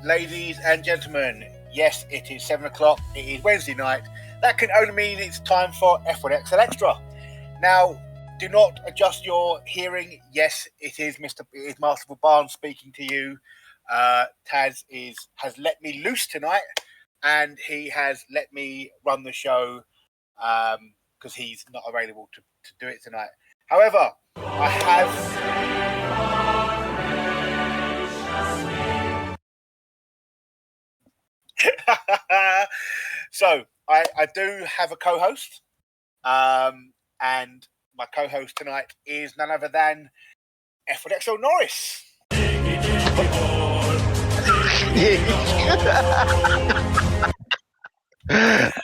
ladies and gentlemen. Yes, it is 7 o'clock. It is Wednesday night. That can only mean it's time for F1XL Xtra. Now, do not adjust your hearing. Yes, it is Masterful Barnes speaking to you. Taz has let me loose tonight, and he has let me run the show because he's not available to do it tonight. However, I have. So I do have a co-host, and my co-host tonight is none other than F1XL Norris.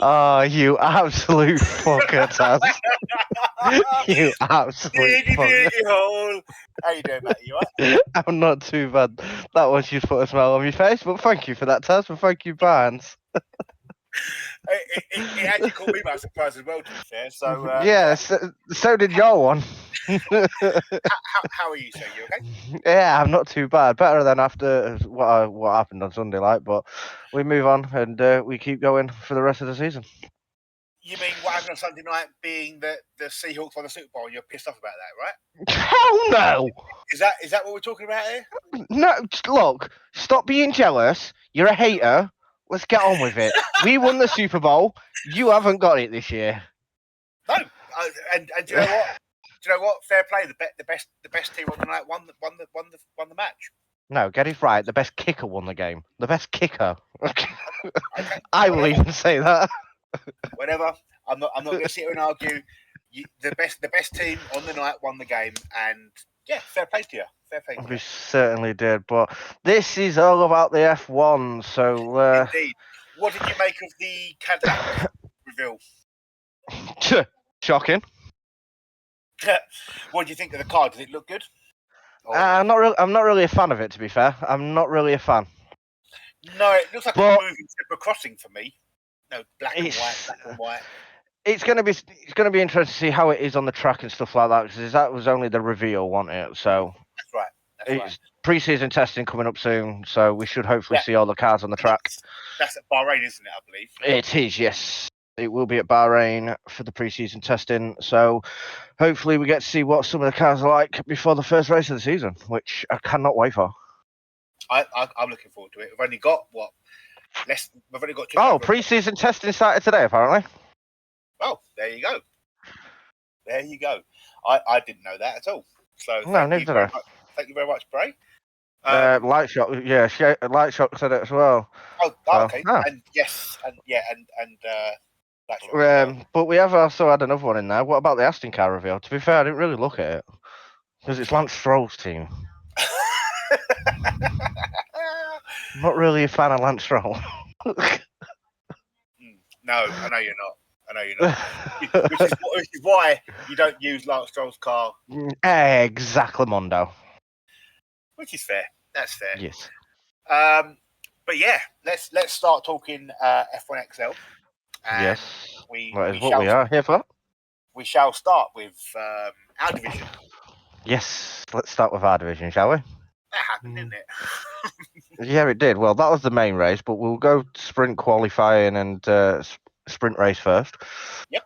Oh, you absolute fucker, Taz. You absolute fucker. How you doing, mate? You right? I'm not too bad. That one should put a smile on your face, but thank you for that, Taz, and thank you, Barnes. It actually caught me by surprise as well, to be fair. So yeah, so did your one. how are you, sir? You okay? Yeah, I'm not too bad. Better than after what happened on Sunday, but we move on and we keep going for the rest of the season. You mean what happened on Sunday night being the Seahawks won the Super Bowl? You're pissed off about that, right? Hell no! Is that what we're talking about here? No, look, stop being jealous. You're a hater. Let's get on with it. We won the Super Bowl. You haven't got it this year. No, and do you know what? Do you know what? Fair play. The best team on the night won the match. No, get it right. The best kicker won the game. The best kicker. Okay, I will even say that. Whatever. I'm not going to sit here and argue. The best team on the night won the game, and yeah, fair play to you. Fair play to you. We certainly did, but this is all about the F1. So indeed. What did you make of the Cadillac reveal? Shocking. What do you think of the car? Did it look good? I'm not really a fan of it, to be fair. I'm not really a fan. No, it looks like a moving zebra crossing for me. No, black and white. It's gonna be interesting to see how it is on the track and stuff like that, because that was only the reveal, wasn't it? So that's right. It's pre-season testing coming up soon, so we should hopefully see all the cars on the track. That's at Bahrain, isn't it? I believe it is. Yes, it will be at Bahrain for the pre-season testing. So hopefully we get to see what some of the cars are like before the first race of the season, which I cannot wait for. I'm looking forward to it. We've only got We've only got 2. Oh, pre-season testing started today, apparently. Oh, there you go. There you go. I didn't know that at all. So no, neither did I. Thank you very much, Bray. Light Shot, yeah, Light Shot said it as well. Oh, okay. And yes, and Light Shot. But we have also had another one in there. What about the Aston car reveal? To be fair, I didn't really look at it because it's Lance Stroll's team. I'm not really a fan of Lance Stroll. No, I know you're not. which is why you don't use Lance Stroll's car. Exactly, Mondo. Which is fair. That's fair. Yes. But yeah, let's start talking F1XL. Yes. That is what we are here for. We shall start with our division. Yes. Let's start with our division, shall we? That happened, didn't it? Yeah, it did. Well, that was the main race, but we'll go sprint qualifying and sprint race first. Yep.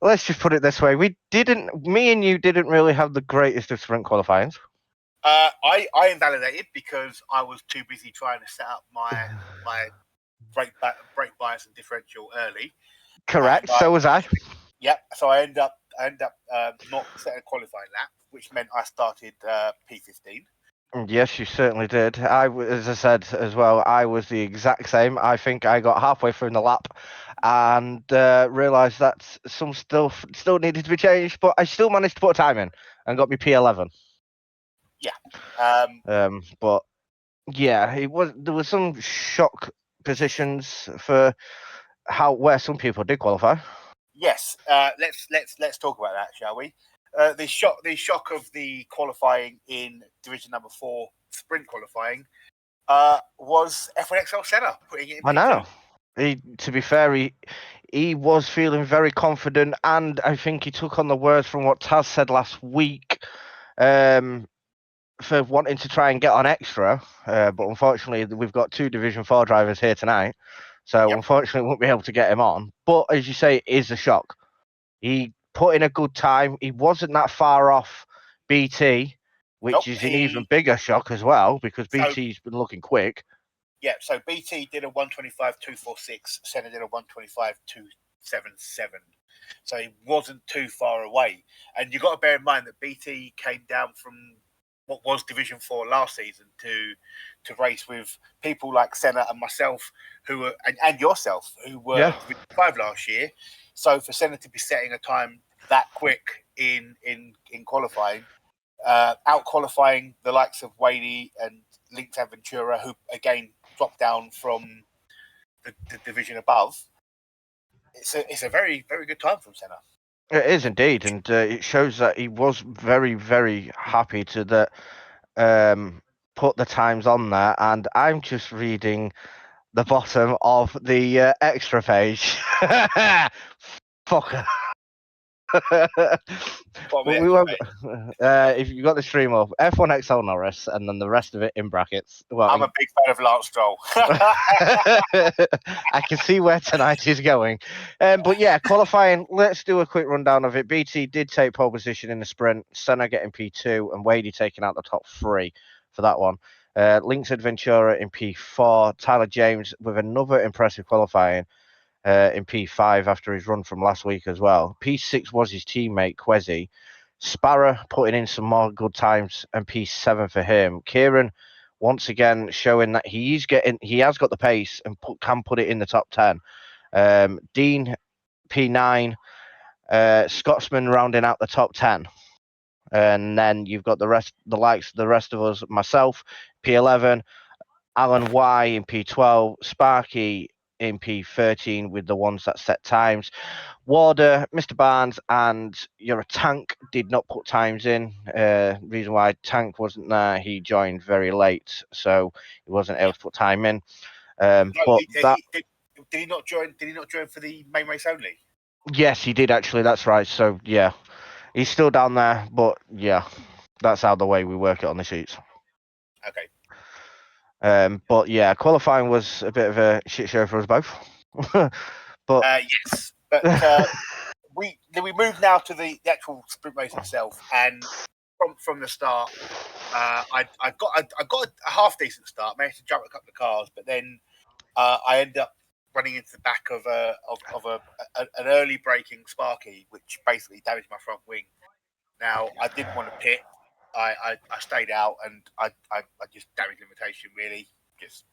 Let's just put it this way: me and you didn't really have the greatest of sprint qualifyings. I invalidated because I was too busy trying to set up my brake bias and differential early. Correct. So was I. Yep. So I end up not setting a qualifying lap, which meant I started P15. Yes, you certainly did. As I said as well, I was the exact same. I think I got halfway through the lap and realised that some stuff still needed to be changed, but I still managed to put a time in and got me P11. Yeah. But yeah, there was some shock positions for where some people did qualify. Yes. Let's talk about that, shall we? The shock of the qualifying in Division Number 4 sprint qualifying was F1XL Xtra putting it in P2. I know. To be fair, he was feeling very confident, and I think he took on the words from what Taz said last week. for wanting to try and get on extra, but unfortunately we've got 2 Division 4 drivers here tonight, so unfortunately we won't be able to get him on. But as you say, it is a shock. He put in a good time. He wasn't that far off BT, which is an even bigger shock as well, because BT's been looking quick. Yeah, so BT did a 125.246, Senna did a 125.277. So he wasn't too far away. And you've got to bear in mind that BT came down from what was Division 4 last season to race with people like Senna and myself, who were and yourself, who were Division 5 last year. So for Senna to be setting a time that quick in qualifying, out qualifying the likes of Wadey and Links Aventura, who again dropped down from the division above. It's a very, very good time from Senna. It is indeed, and it shows that he was very, very happy to put the times on there. And I'm just reading the bottom of the extra page. Fucker. We won't, if you got the stream up, F1XL Norris, and then the rest of it in brackets. Well, I'm a big fan of Lance Stroll. I can see where tonight is going. But yeah, qualifying, let's do a quick rundown of it. BT did take pole position in the sprint, Senna getting P2, and Wadey taking out the top 3 for that one. Links Adventura in P4, Tyler James with another impressive qualifying in P5 after his run from last week as well. P6 was his teammate, Kwesi. Sparrow putting in some more good times, and P7 for him. Kieran, once again, showing that he has got the pace and can put it in the top 10. Dean, P9. Scotsman rounding out the top 10. And then you've got the rest of us, myself, P11, Alan Y in P12, Sparky in P13 with the ones that set times. Warder, Mr. Barnes, and You're a Tank did not put times in. Reason why Tank wasn't there, he joined very late, so he wasn't able to put time in. Did he not join? Did he not join for the main race only? Yes, he did actually. That's right. So yeah, he's still down there, but yeah, that's how the way we work it on the sheets. Okay. But yeah, qualifying was a bit of a shit show for us both. But yes, but we move now to the actual sprint race itself, and from the start, I got a half decent start. Managed to jump a couple of cars, but then I ended up running into the back of an early braking Sparky, which basically damaged my front wing. Now I didn't want to pit. I stayed out and I just damaged limitation really. Just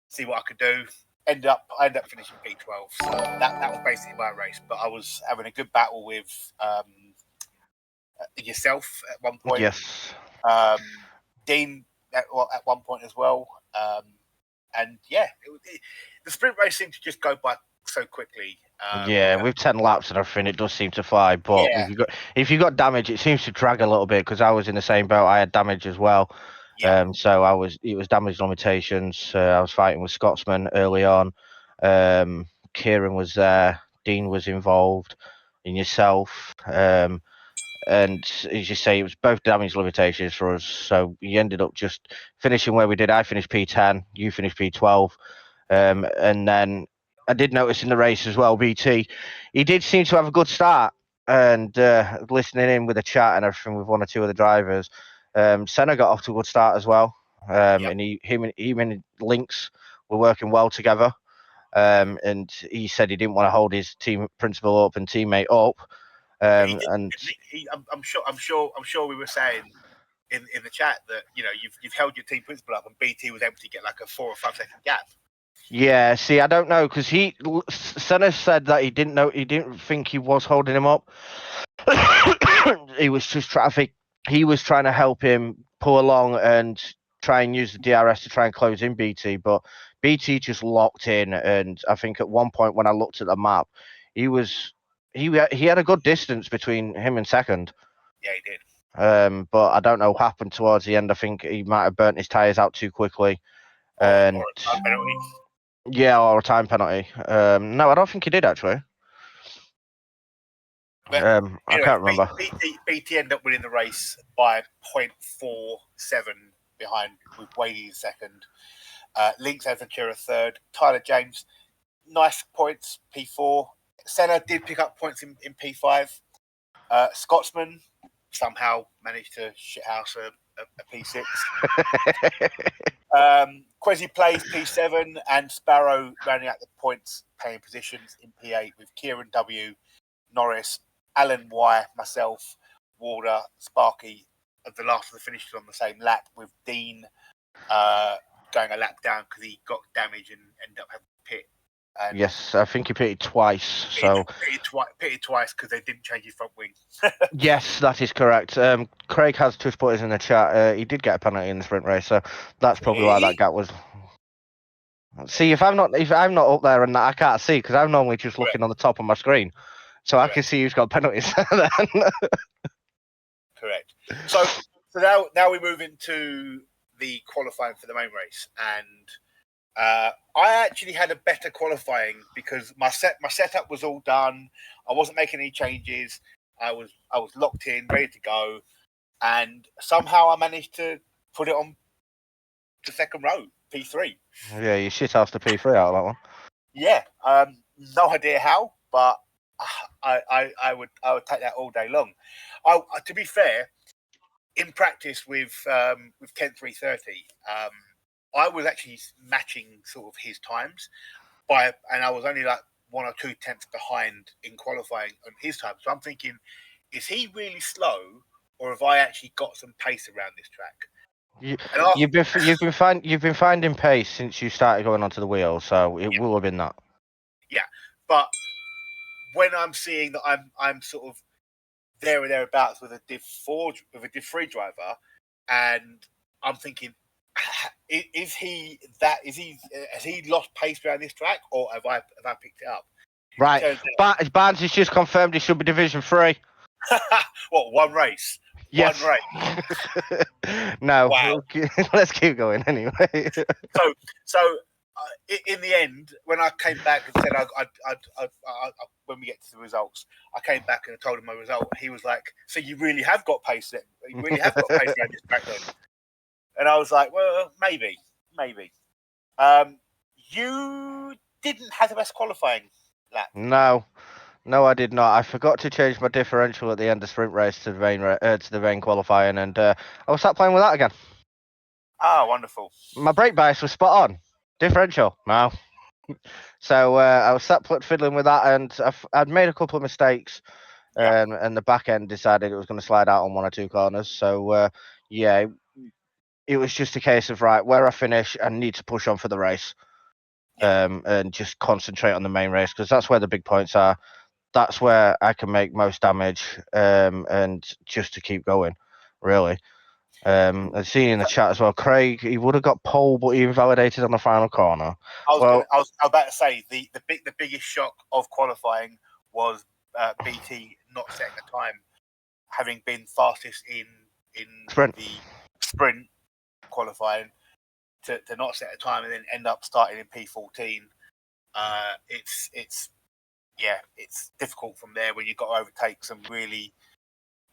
see what I could do. I ended up finishing P12. So that was basically my race. But I was having a good battle with yourself at one point. Yes. Dean at one point as well. And yeah, the sprint race seemed to just go by so quickly. With 10 laps and everything, it does seem to fly. But if you got damage, it seems to drag a little bit, because I was in the same boat. I had damage as well. Yeah. So it was damage limitations. I was fighting with Scotsman early on. Kieran was there. Dean was involved, and yourself. And as you say, it was both damage limitations for us. So we ended up just finishing where we did. I finished P10, you finished P12. And then I did notice in the race as well, BT, he did seem to have a good start. And listening in with the chat and everything with one or two of the drivers, Senna got off to a good start as well. And him and Links were working well together. And he said he didn't want to hold his team principal up and teammate up. I'm sure we were saying in the chat that you've held your team principal up, and BT was able to get like a 4 or 5 second gap. Yeah, see, I don't know, because Senna said that he didn't think he was holding him up. He was just he was trying to help him pull along and try and use the DRS to try and close in BT, but BT just locked in. And I think at one point when I looked at the map, he had a good distance between him and second. Yeah, he did. But I don't know what happened towards the end. I think he might have burnt his tyres out too quickly. Or a time penalty. Yeah, or a time penalty. No, I don't think he did actually. But I anyway, can't remember. BT ended up winning the race by 0.47 behind, with Wadey in second. Links Aventura third. Tyler James, nice points, P4. Senna did pick up points in P5. Scotsman somehow managed to shithouse a P6. Quasi plays P7, and Sparrow rounding out the points paying positions in P8 with Kieran W, Norris, Alan Y, myself, Warder, Sparky, the last of the finishers on the same lap, with Dean going a lap down because he got damage and ended up having to pit. And yes, I think he pitted twice. So pitted twice because they didn't change his front wing. yes, that is correct. Craig has two spotters in the chat. He did get a penalty in the sprint race, so that's probably why that gap was. See, if I'm not up there and I can't see because I'm normally just looking on the top of my screen, so I can see who's got penalties. Correct. So now we move into the qualifying for the main race, and I actually had a better qualifying because my setup was all done. I wasn't making any changes. I was locked in, ready to go, and somehow I managed to put it on the second row, P3. Yeah, you shit house the P3 out of that one. Yeah, no idea how, but I would take that all day long. To be fair, in practice with Kent 330, I was actually matching sort of his times and I was only like 1 or 2 tenths behind in qualifying on his time. So I'm thinking, is he really slow, or have I actually got some pace around this track? You've been finding pace since you started going onto the wheel, so it will have been that. Yeah, but when I'm seeing that I'm sort of there or thereabouts with a Div 3 driver, and I'm thinking, has he lost pace around this track, or have I picked it up? Right, Barnes has just confirmed he should be Division 3. What, one race? Yes. One race. No. Wow. Let's keep going anyway. So in the end, when I came back and said when we get to the results, I came back and told him my result. He was like, "So you really have got pace then? You really have got pace around this track then?" And I was like, "Well, maybe." You didn't have the best qualifying lap. No, I did not. I forgot to change my differential at the end of sprint race to the rain qualifying, and I was sat playing with that again. Ah, wonderful. My brake bias was spot on. Differential, no. So I was sat fiddling with that, and I'd made a couple of mistakes, and the back end decided it was going to slide out on 1 or 2 corners. So yeah, it was just a case of, right, where I finish, I need to push on for the race, and just concentrate on the main race, because that's where the big points are. That's where I can make most damage, and just to keep going, really. I see in the chat as well, Craig, he would have got pole, but he invalidated on the final corner. I was about to say the biggest shock of qualifying was BT not setting a time, having been fastest in Sprint. the sprint qualifying, to not set a time and then end up starting in P14. It's difficult from there when you've got to overtake some really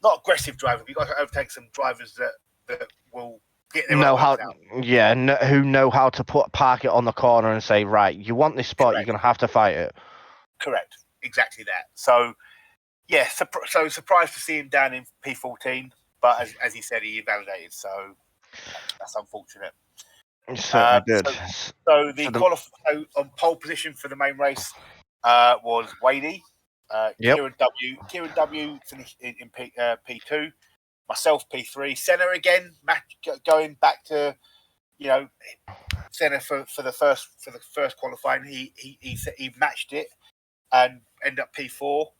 not aggressive drivers. You've got to overtake some drivers that will get their own out. Who know how to park it on the corner and say, right, you want this spot, Correct. You're going to have to fight it. Correct, exactly that. So yeah, so surprised to see him down in P14, but as he said, he invalidated, so that's unfortunate. It certainly did. So on pole position for the main race was Wadey. Kieran W finished in P2. Myself P3. Senna again, going back to Senna for the first qualifying. He matched it and ended up P4.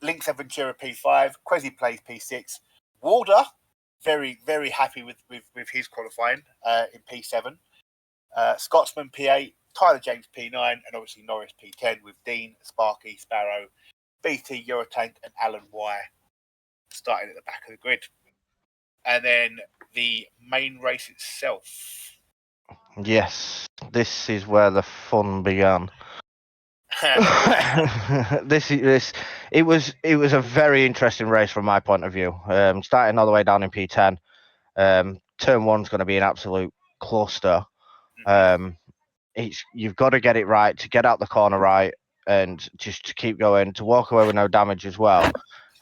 Links Aventura P5. Quasi plays P6. Warder, very very happy with his qualifying in P7. Scotsman P8. Tyler James P9, and obviously Norris P10 with Dean, Sparky, Sparrow, BT, Eurotank, and Alan Y starting at the back of the grid. And then the main race itself. Yes, this is where the fun began. It was a very interesting race from my point of view. Starting all the way down in P10, turn one's going to be an absolute cluster. You've got to get it right to get out the corner right, and just to keep going, to walk away with no damage as well.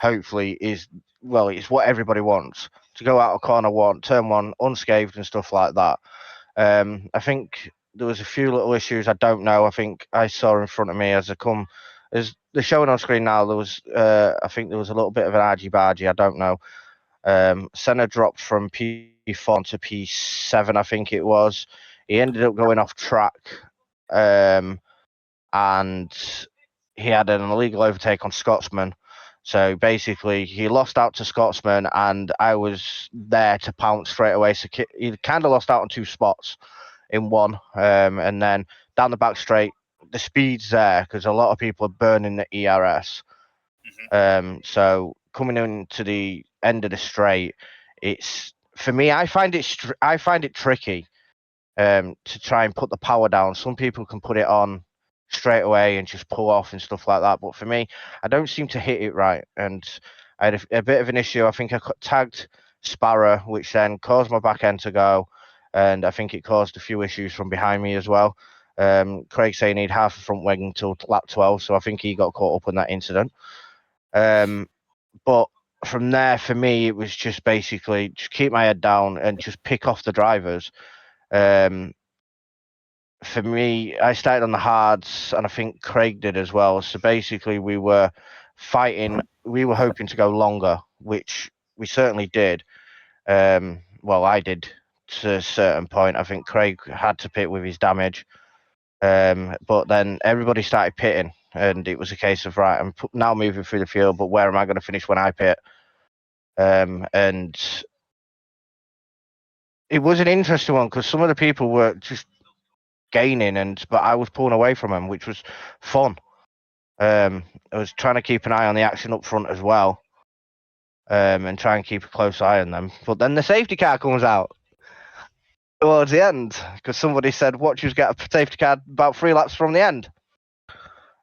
Hopefully, it's what everybody wants, to go out of corner one, turn one unscathed and stuff like that. I think there was a few little issues. I don't know. I think I saw in front of me as they're showing on screen now. There was, I think there was a little bit of an argy-bargy. I don't know. Senna dropped from P4 to P7, I think it was. He ended up going off track, and he had an illegal overtake on Scotsman. So basically, he lost out to Scotsman, and I was there to pounce straight away. So he kind of lost out on 2 spots in one, and then down the back straight, the speed's there because a lot of people are burning the ERS. So coming into the end of the straight, it's for me. I find it tricky to try and put the power down. Some people can put it on straight away and just pull off and stuff like that, but for me, I don't seem to hit it right, and I had a bit of an issue. I think I tagged Sparrow, which then caused my back end to go, and I think it caused a few issues from behind me as well. Craig saying he'd half a front wing until lap 12, so I think he got caught up in that incident. But from there, for me, it was just basically just keep my head down and just pick off the drivers. For me, I started on the hards, and I think Craig did as well. So basically, we were fighting. We were hoping to go longer, which we certainly did. Well, I did to a certain point. I think Craig had to pit with his damage. But then everybody started pitting, and it was a case of, right, I'm now moving through the field, but where am I going to finish when I pit? And it was an interesting one because some of the people were just gaining, but I was pulling away from them, which was fun. I was trying to keep an eye on the action up front as well, and try and keep a close eye on them. But then the safety car comes out towards the end because somebody said, watch us get a safety car about 3 laps from the end.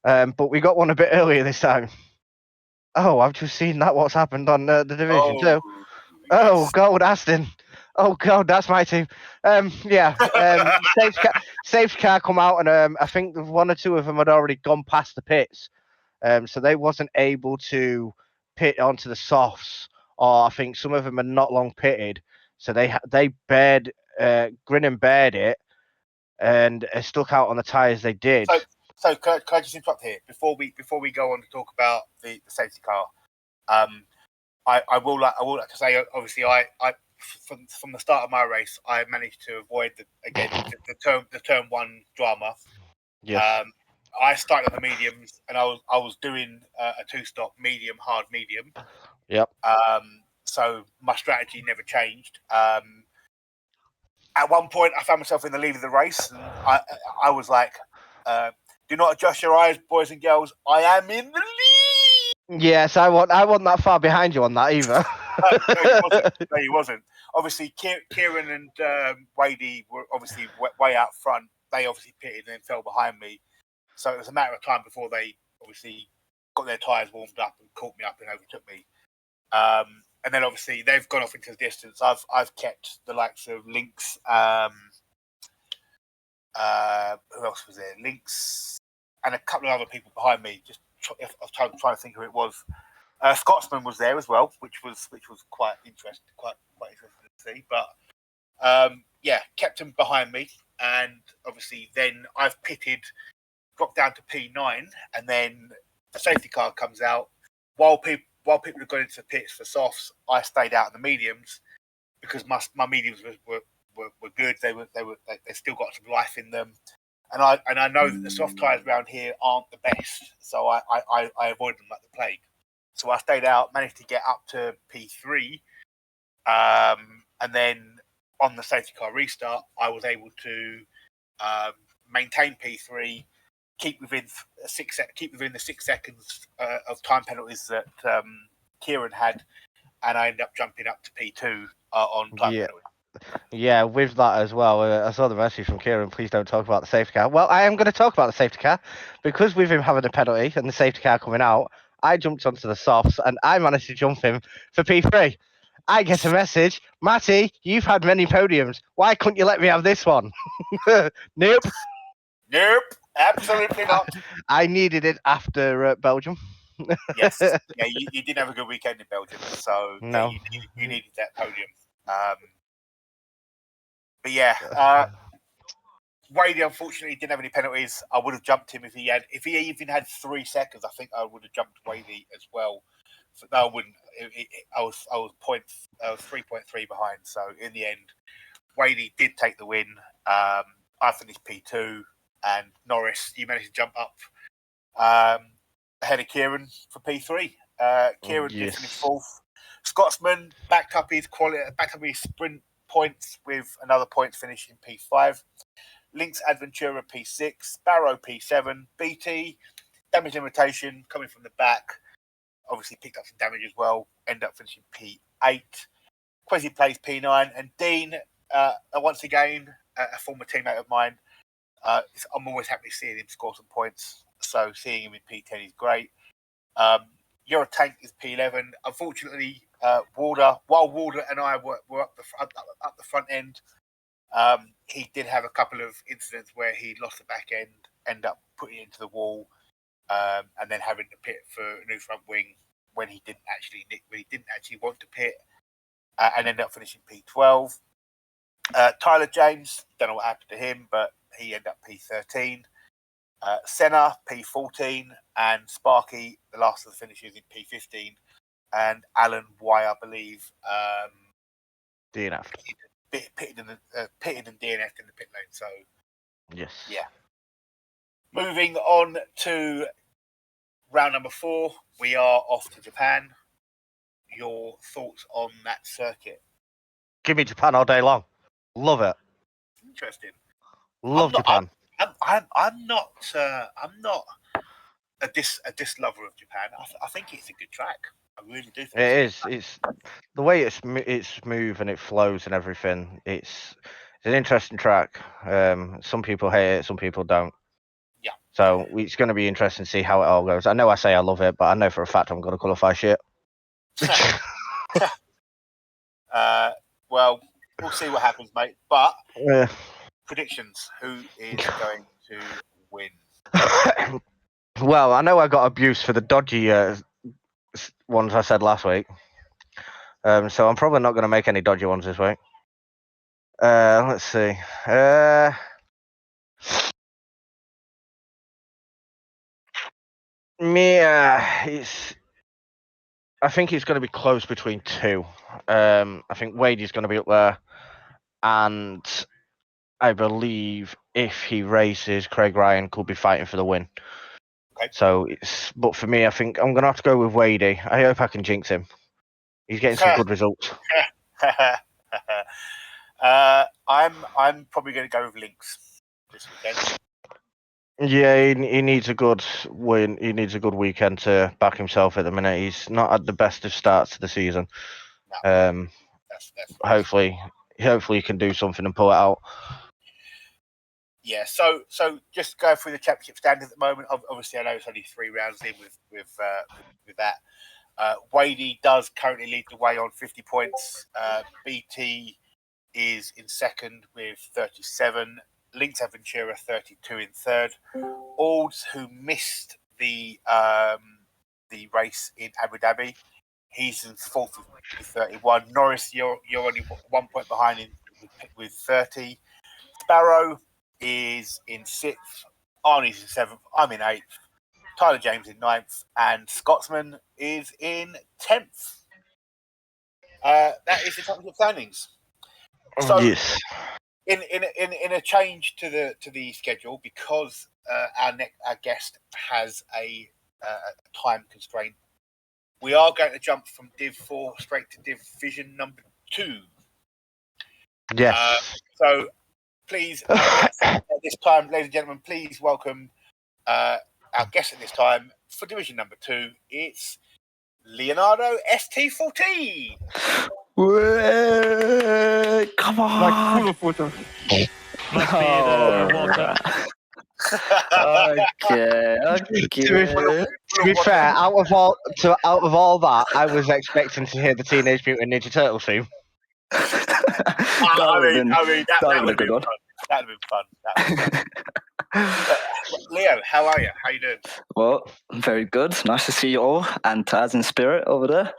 But we got one a bit earlier this time. Oh, I've just seen that. What's happened on the Division 2? Yes. Oh, God, Aston. Oh, God, that's my team. Safety car come out, and I think 1 or 2 of them had already gone past the pits. So they wasn't able to pit onto the softs, or I think some of them had not long pitted. So they bared, grin and bared it, and stuck out on the tyres they did. So can I just interrupt here before we go on to talk about the safety car? I will like to say, obviously, I from the start of my race, I managed to avoid the turn 1 drama. Yes. I started on the mediums, and I was doing a 2-stop medium, hard, medium. Yep. So my strategy never changed. At one point, I found myself in the lead of the race, and I was like, "Do not adjust your eyes, boys and girls. I am in the lead." Yes, I wasn't that far behind you on that either. No, he wasn't. Obviously, Kieran and Wadey were obviously way out front. They obviously pitted and then fell behind me. So it was a matter of time before they obviously got their tyres warmed up and caught me up and overtook me. And then obviously they've gone off into the distance. I've kept the likes of Lynx. Who else was there? Lynx and a couple of other people behind me. I was trying to think who it was. Scotsman was there as well, which was quite interesting, quite interesting to see. But kept them behind me, and obviously then I've pitted, dropped down to P9, and then the safety car comes out while people had gone into the pits for softs. I stayed out in the mediums because my mediums were good. They still got some life in them, and I know that the soft tyres around here aren't the best, so I avoided them like the plague. So I stayed out, managed to get up to P3, and then on the safety car restart, I was able to maintain P3, keep within the 6 seconds of time penalties that Kieran had, and I ended up jumping up to P2 on time penalty. Yeah, with that as well, I saw the message from Kieran. Please don't talk about the safety car. Well, I am going to talk about the safety car because with him having a penalty and the safety car coming out, I jumped onto the softs and I managed to jump him for P3. I get a message, Matty, you've had many podiums. Why couldn't you let me have this one? Nope. Nope, absolutely not. I needed it after Belgium. Yes, yeah, you didn't have a good weekend in Belgium, so No. yeah, you needed that podium. But yeah, Wadey unfortunately didn't have any penalties. I would have jumped him if he even had 3 seconds. I think I would have jumped Wadey as well. So, no, I wouldn't. I was 3.3 behind. So in the end, Wadey did take the win. I finished P2, and Norris, you managed to jump up ahead of Kieran for P3. Kieran did finish fourth. Scotsman backed up his sprint points with another point finish in P5. Link's Adventura P6, Sparrow P7, BT, damage limitation coming from the back. Obviously picked up some damage as well. End up finishing P8. Quasi plays P9. And Dean, once again, a former teammate of mine. I'm always happy seeing him score some points. So seeing him in P10 is great. Your Tank is P11. Unfortunately, while Warder and I were up the front end, he did have a couple of incidents where he lost the back end, end up putting it into the wall, and then having to pit for a new front wing when he didn't actually want to pit, and end up finishing P12. Tyler James, don't know what happened to him, but he ended up P13. Senna P14, and Sparky, the last of the finishers, in P15, and Alan Y, I believe, DNF. pitted and DNF'd in the pit lane. So yes, yeah. Moving on to round number 4, we are off to Japan. Your thoughts on that circuit? Give me Japan all day long. Love it. Interesting. Love Japan. I'm not a dislover of Japan. I think it's a good track. I really do think it is. It's the way it's smooth and it flows and everything. It's an interesting track. Some people hate it, some people don't. Yeah. So it's going to be interesting to see how it all goes. I know I say I love it, but I know for a fact I'm going to qualify shit. Well, we'll see what happens, mate. But Yeah. predictions: who is going to win? Well, I know I got abuse for the dodgy ones I said last week. So I'm probably not going to make any dodgy ones this week. Let's see. I think it's going to be close between 2. I think Wadey's going to be up there, and I believe if he races, Craig Ryan could be fighting for the win. Okay. So but for me, I think I'm going to have to go with Wadey. I hope I can jinx him. He's getting some good results. I'm probably going to go with Lynx this weekend. Yeah, he needs a good win. He needs a good weekend to back himself at the minute. He's not had the best of starts to the season. No, that's hopefully he can do something and pull it out. Yeah, so just go through the championship standings at the moment. Obviously, I know it's only 3 rounds in with that. Wadey does currently lead the way on 50 points. BT is in second with 37. Link's Aventura 32 in third. Alds, who missed the race in Abu Dhabi, he's in fourth with 31. Norris, you're only 1 point behind him with 30. Sparrow is in 6th. Arnie's in 7th. I'm in 8th. Tyler James in 9th, and Scotsman is in 10th. That is the championship standings. So, yes. In a change to the schedule, because our guest has a time constraint, we are going to jump from Div 4 straight to Division number 2. Yes. So please, at this time, ladies and gentlemen, please welcome our guest at this time for Division number 2. It's Leonardo ST14. Wait, come on. Like full of water. Must be the water. Okay. To be fair, out of all that, I was expecting to hear the Teenage Mutant Ninja Turtle theme. I mean, that that would would've be been fun. That would be fun. Leo, how are you? How you doing? Well, very good. Nice to see you all, and Taz in spirit over there.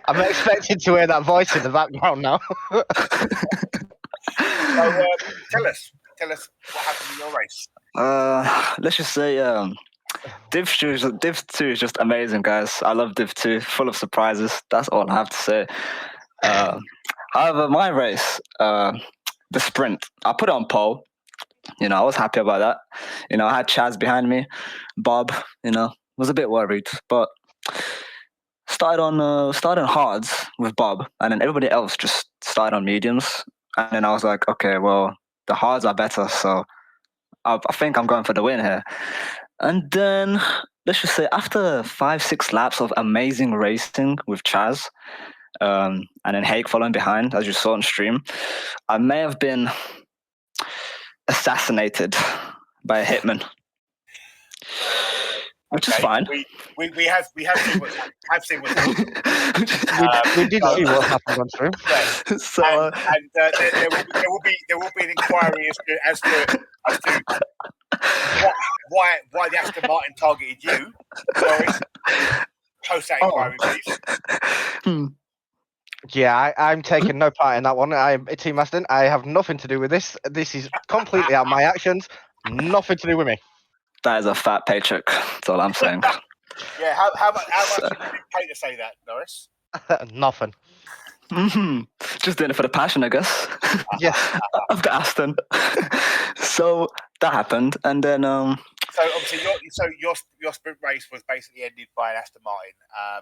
I'm expecting to hear that voice in the background now. So, tell us what happened in your race. Let's just say, Div 2 is just amazing, guys. I love Div 2, full of surprises. That's all I have to say. However, my race, the sprint, I put it on pole. I was happy about that. I had Chaz behind me, Bob. Was a bit worried, but started on hards with Bob, and then everybody else just started on mediums. And then I was like, okay, well, the hards are better, so I think I'm going for the win here. And then, let's just say, after 5-6 laps of amazing racing with Chaz, and then Hake following behind, as you saw on stream, I may have been assassinated by a hitman, which is fine. We have seen what's happened. We did see what happened on stream. Yes. So, and there will be an inquiry as to why the Aston Martin targeted you, Boris. Post that inquiry, please. Yeah, I'm taking no part in that one. I'm Team Aston. I have nothing to do with this. This is completely out of my actions. Nothing to do with me. that is a fat paycheck. That's all I'm saying. Yeah, how much did you pay to say that, Norris? Nothing. Just doing it for the passion, I guess. Yeah. Of the Aston. So that happened, and then So obviously, your sprint race was basically ended by an Aston Martin.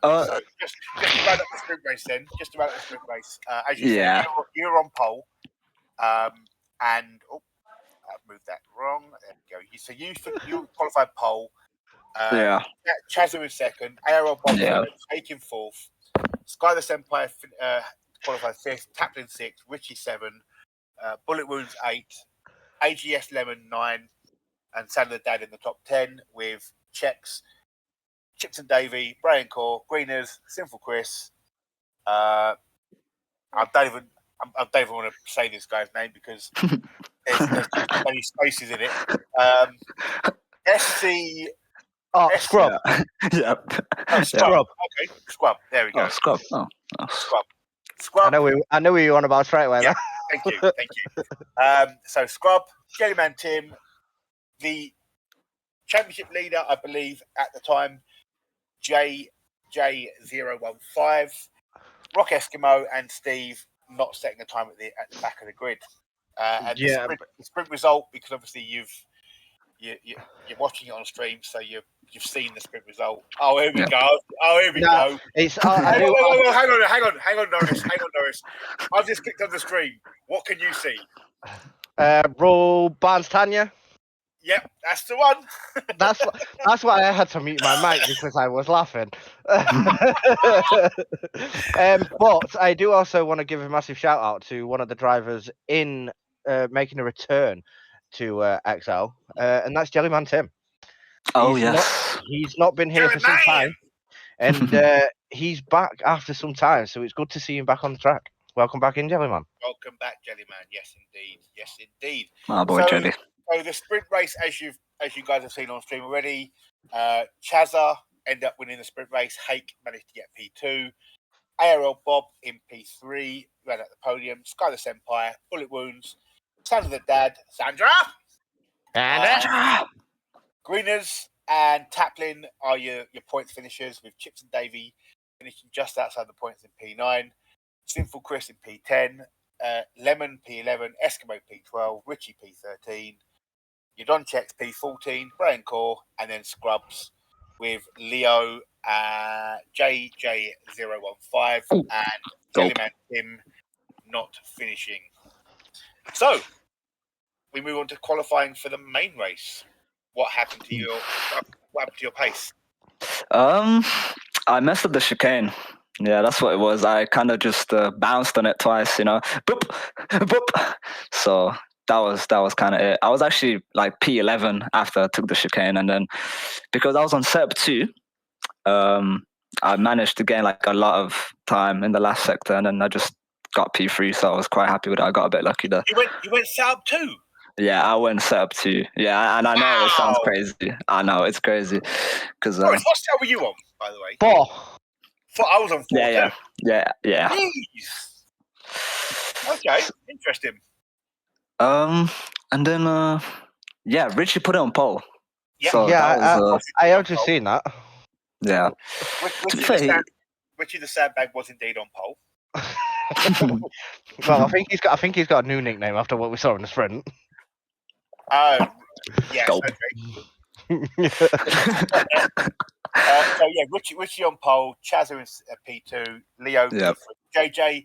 So just to round up the sprint race, then, as you said, you're on pole, and I've moved that wrong. There we go. So you qualified pole. Chazo in second, ARL Bob Hake in fourth, Sky the Senpai qualified fifth, Taplin sixth, Richie 7, Bullet Wounds 8, AGS Lemon 9, and Sandler Dad in the top 10 with Chex, Chips and Davey, Brian Core, Greeners, Sinful Chris. I don't even want to say this guy's name because there's many spaces in it. SC. Scrub. Yeah. Scrub. Okay, Scrub. There we go. Scrub. Scrub. I know who you're on about straight away. Yeah. Thank you. So Scrub, Jellyman Tim, the championship leader, I believe at the time, J015, Rock Eskimo, and Steve not setting a time at the back of the grid. And the sprint result, because obviously you're watching it on stream, so you've seen the sprint result. Oh, here we go. It's hang on, Norris. I've just clicked on the screen. What can you see? Roll Barnes Tanya. Yep, that's the one. That's why I had to mute my mic because I was laughing. But I do also want to give a massive shout out to one of the drivers in making a return to XL, and that's Jellyman Tim. He's not been here for some time, and he's back after some time, so it's good to see him back on the track. Welcome back in, Jellyman. Welcome back, Jellyman. Yes, indeed. My boy, Jelly. So the sprint race, as you guys have seen on stream already, Chazza ended up winning the sprint race. Hake managed to get P2. ARL Bob in P3 ran at the podium. Sky the Senpai, Bullet Wounds, Sandra the Dad, Sandra, Greeners and Taplin are your points finishers, with Chips and Davey finishing just outside the points in P9. Sinful Chris in P10, Lemon P11, Eskimo P12, Richie P13, Yadon Checks P14, Brian Core, and then Scrubs with Leo, JJ015, and Jellyman Tim not finishing. So we move on to qualifying for the main race. What happened to your pace? I messed up the chicane. Yeah, that's what it was. I kind of just bounced on it twice, boop, boop. So that was kind of it. I was actually like P11 after I took the chicane, and then because I was on setup 2, I managed to gain like a lot of time in the last sector, and then I just got P3, so I was quite happy with it. I got a bit lucky there. You went setup 2? Yeah, I went setup 2. Yeah, and I know it sounds crazy. I know it's crazy because. What setup were you on, by the way? 4. I was on 4 too. Yeah. Jeez. Okay, interesting. And then Richie put it on pole. Yeah, So I have just seen that. Yeah. Richie the Sandbag was indeed on pole. Well, I think he's got a new nickname after what we saw in the sprint. Oh, yes. Gulp. Okay. So yeah, Richie on pole, Chazza is P2, Leo Yep. P3, JJ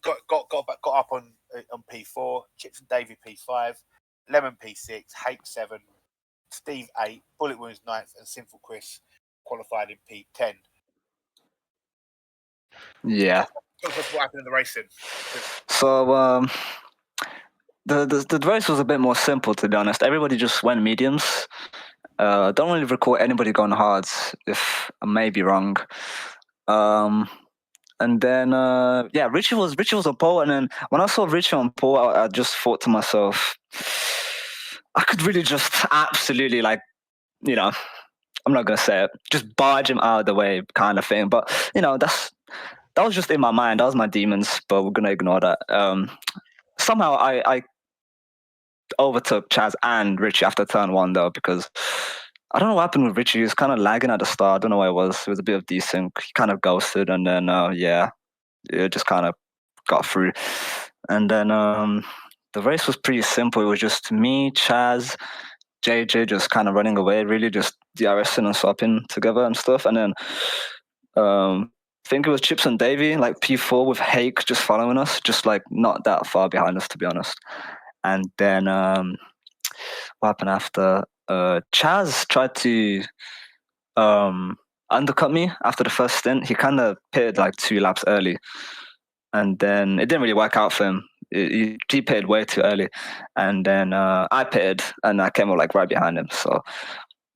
got up on P4, Chips and Davey P5, Lemon P6, Hake 7, Steve 8, Bullet Wounds 9th, and Sinful Chris qualified in P10. Yeah. What happened in the racing? So the race was a bit more simple, to be honest. Everybody just went mediums. Don't really recall anybody going hards, if I may be wrong. And then Richie was on pole, and then when I saw Richie on pole, I just thought to myself, I could really just absolutely I'm not gonna say it, just barge him out of the way, kind of thing. But that was just in my mind. That was my demons, but we're gonna ignore that. Somehow I overtook Chaz and Richie after turn 1 though, because I don't know what happened with Richie. He was kind of lagging at the start. I don't know what it was. It was a bit of desync. He kind of ghosted, and then it just kind of got through. And then the race was pretty simple. It was just me, Chaz, JJ just kind of running away, really just DRSing and swapping together and stuff. And then I think it was Chips and Davey, like P4 with Hake just following us, just like not that far behind us, to be honest. And then what happened after? Chaz tried to undercut me after the first stint. He kind of pitted like 2 laps early, and then it didn't really work out for him. He pitted way too early, and then I pitted, and I came up like right behind him. So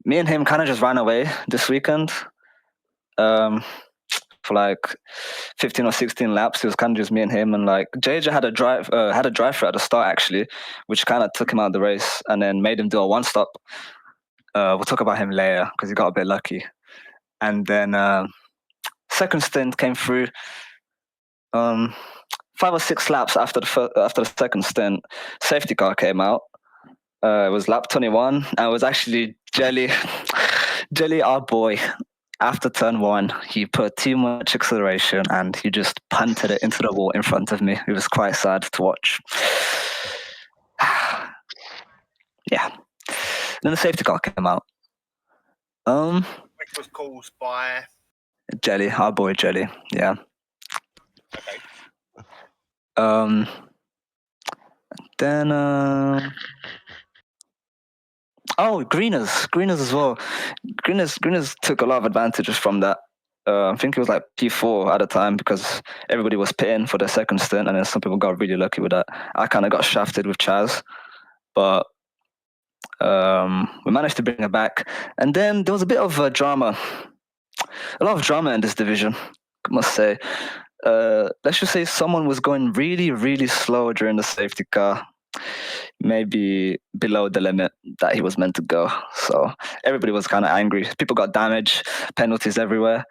me and him kind of just ran away this weekend. For like 15 or 16 laps, it was kind of just me and him, and like JJ had a drive through at the start actually, which kind of took him out of the race and then made him do a 1-stop. We'll talk about him later because he got a bit lucky. And then second stint came through. 5 or 6 laps after the second stint, safety car came out. It was lap 21, and it was actually Jelly, our boy. After turn 1, he put too much acceleration and he just punted it into the wall in front of me. It was quite sad to watch. Yeah. Then the safety car came out. Which was caused by Jelly, our boy Jelly. Yeah. Okay. Then Greeners as well. Greeners took a lot of advantages from that. I think it was like P4 at the time because everybody was pitting for the second stint, and then some people got really lucky with that. I kind of got shafted with Chaz, but we managed to bring it back. And then there was a bit of drama, a lot of drama in this division, I must say. Let's just say someone was going really, really slow during the safety car, maybe below the limit that he was meant to go. So everybody was kind of angry. People got damaged, penalties everywhere.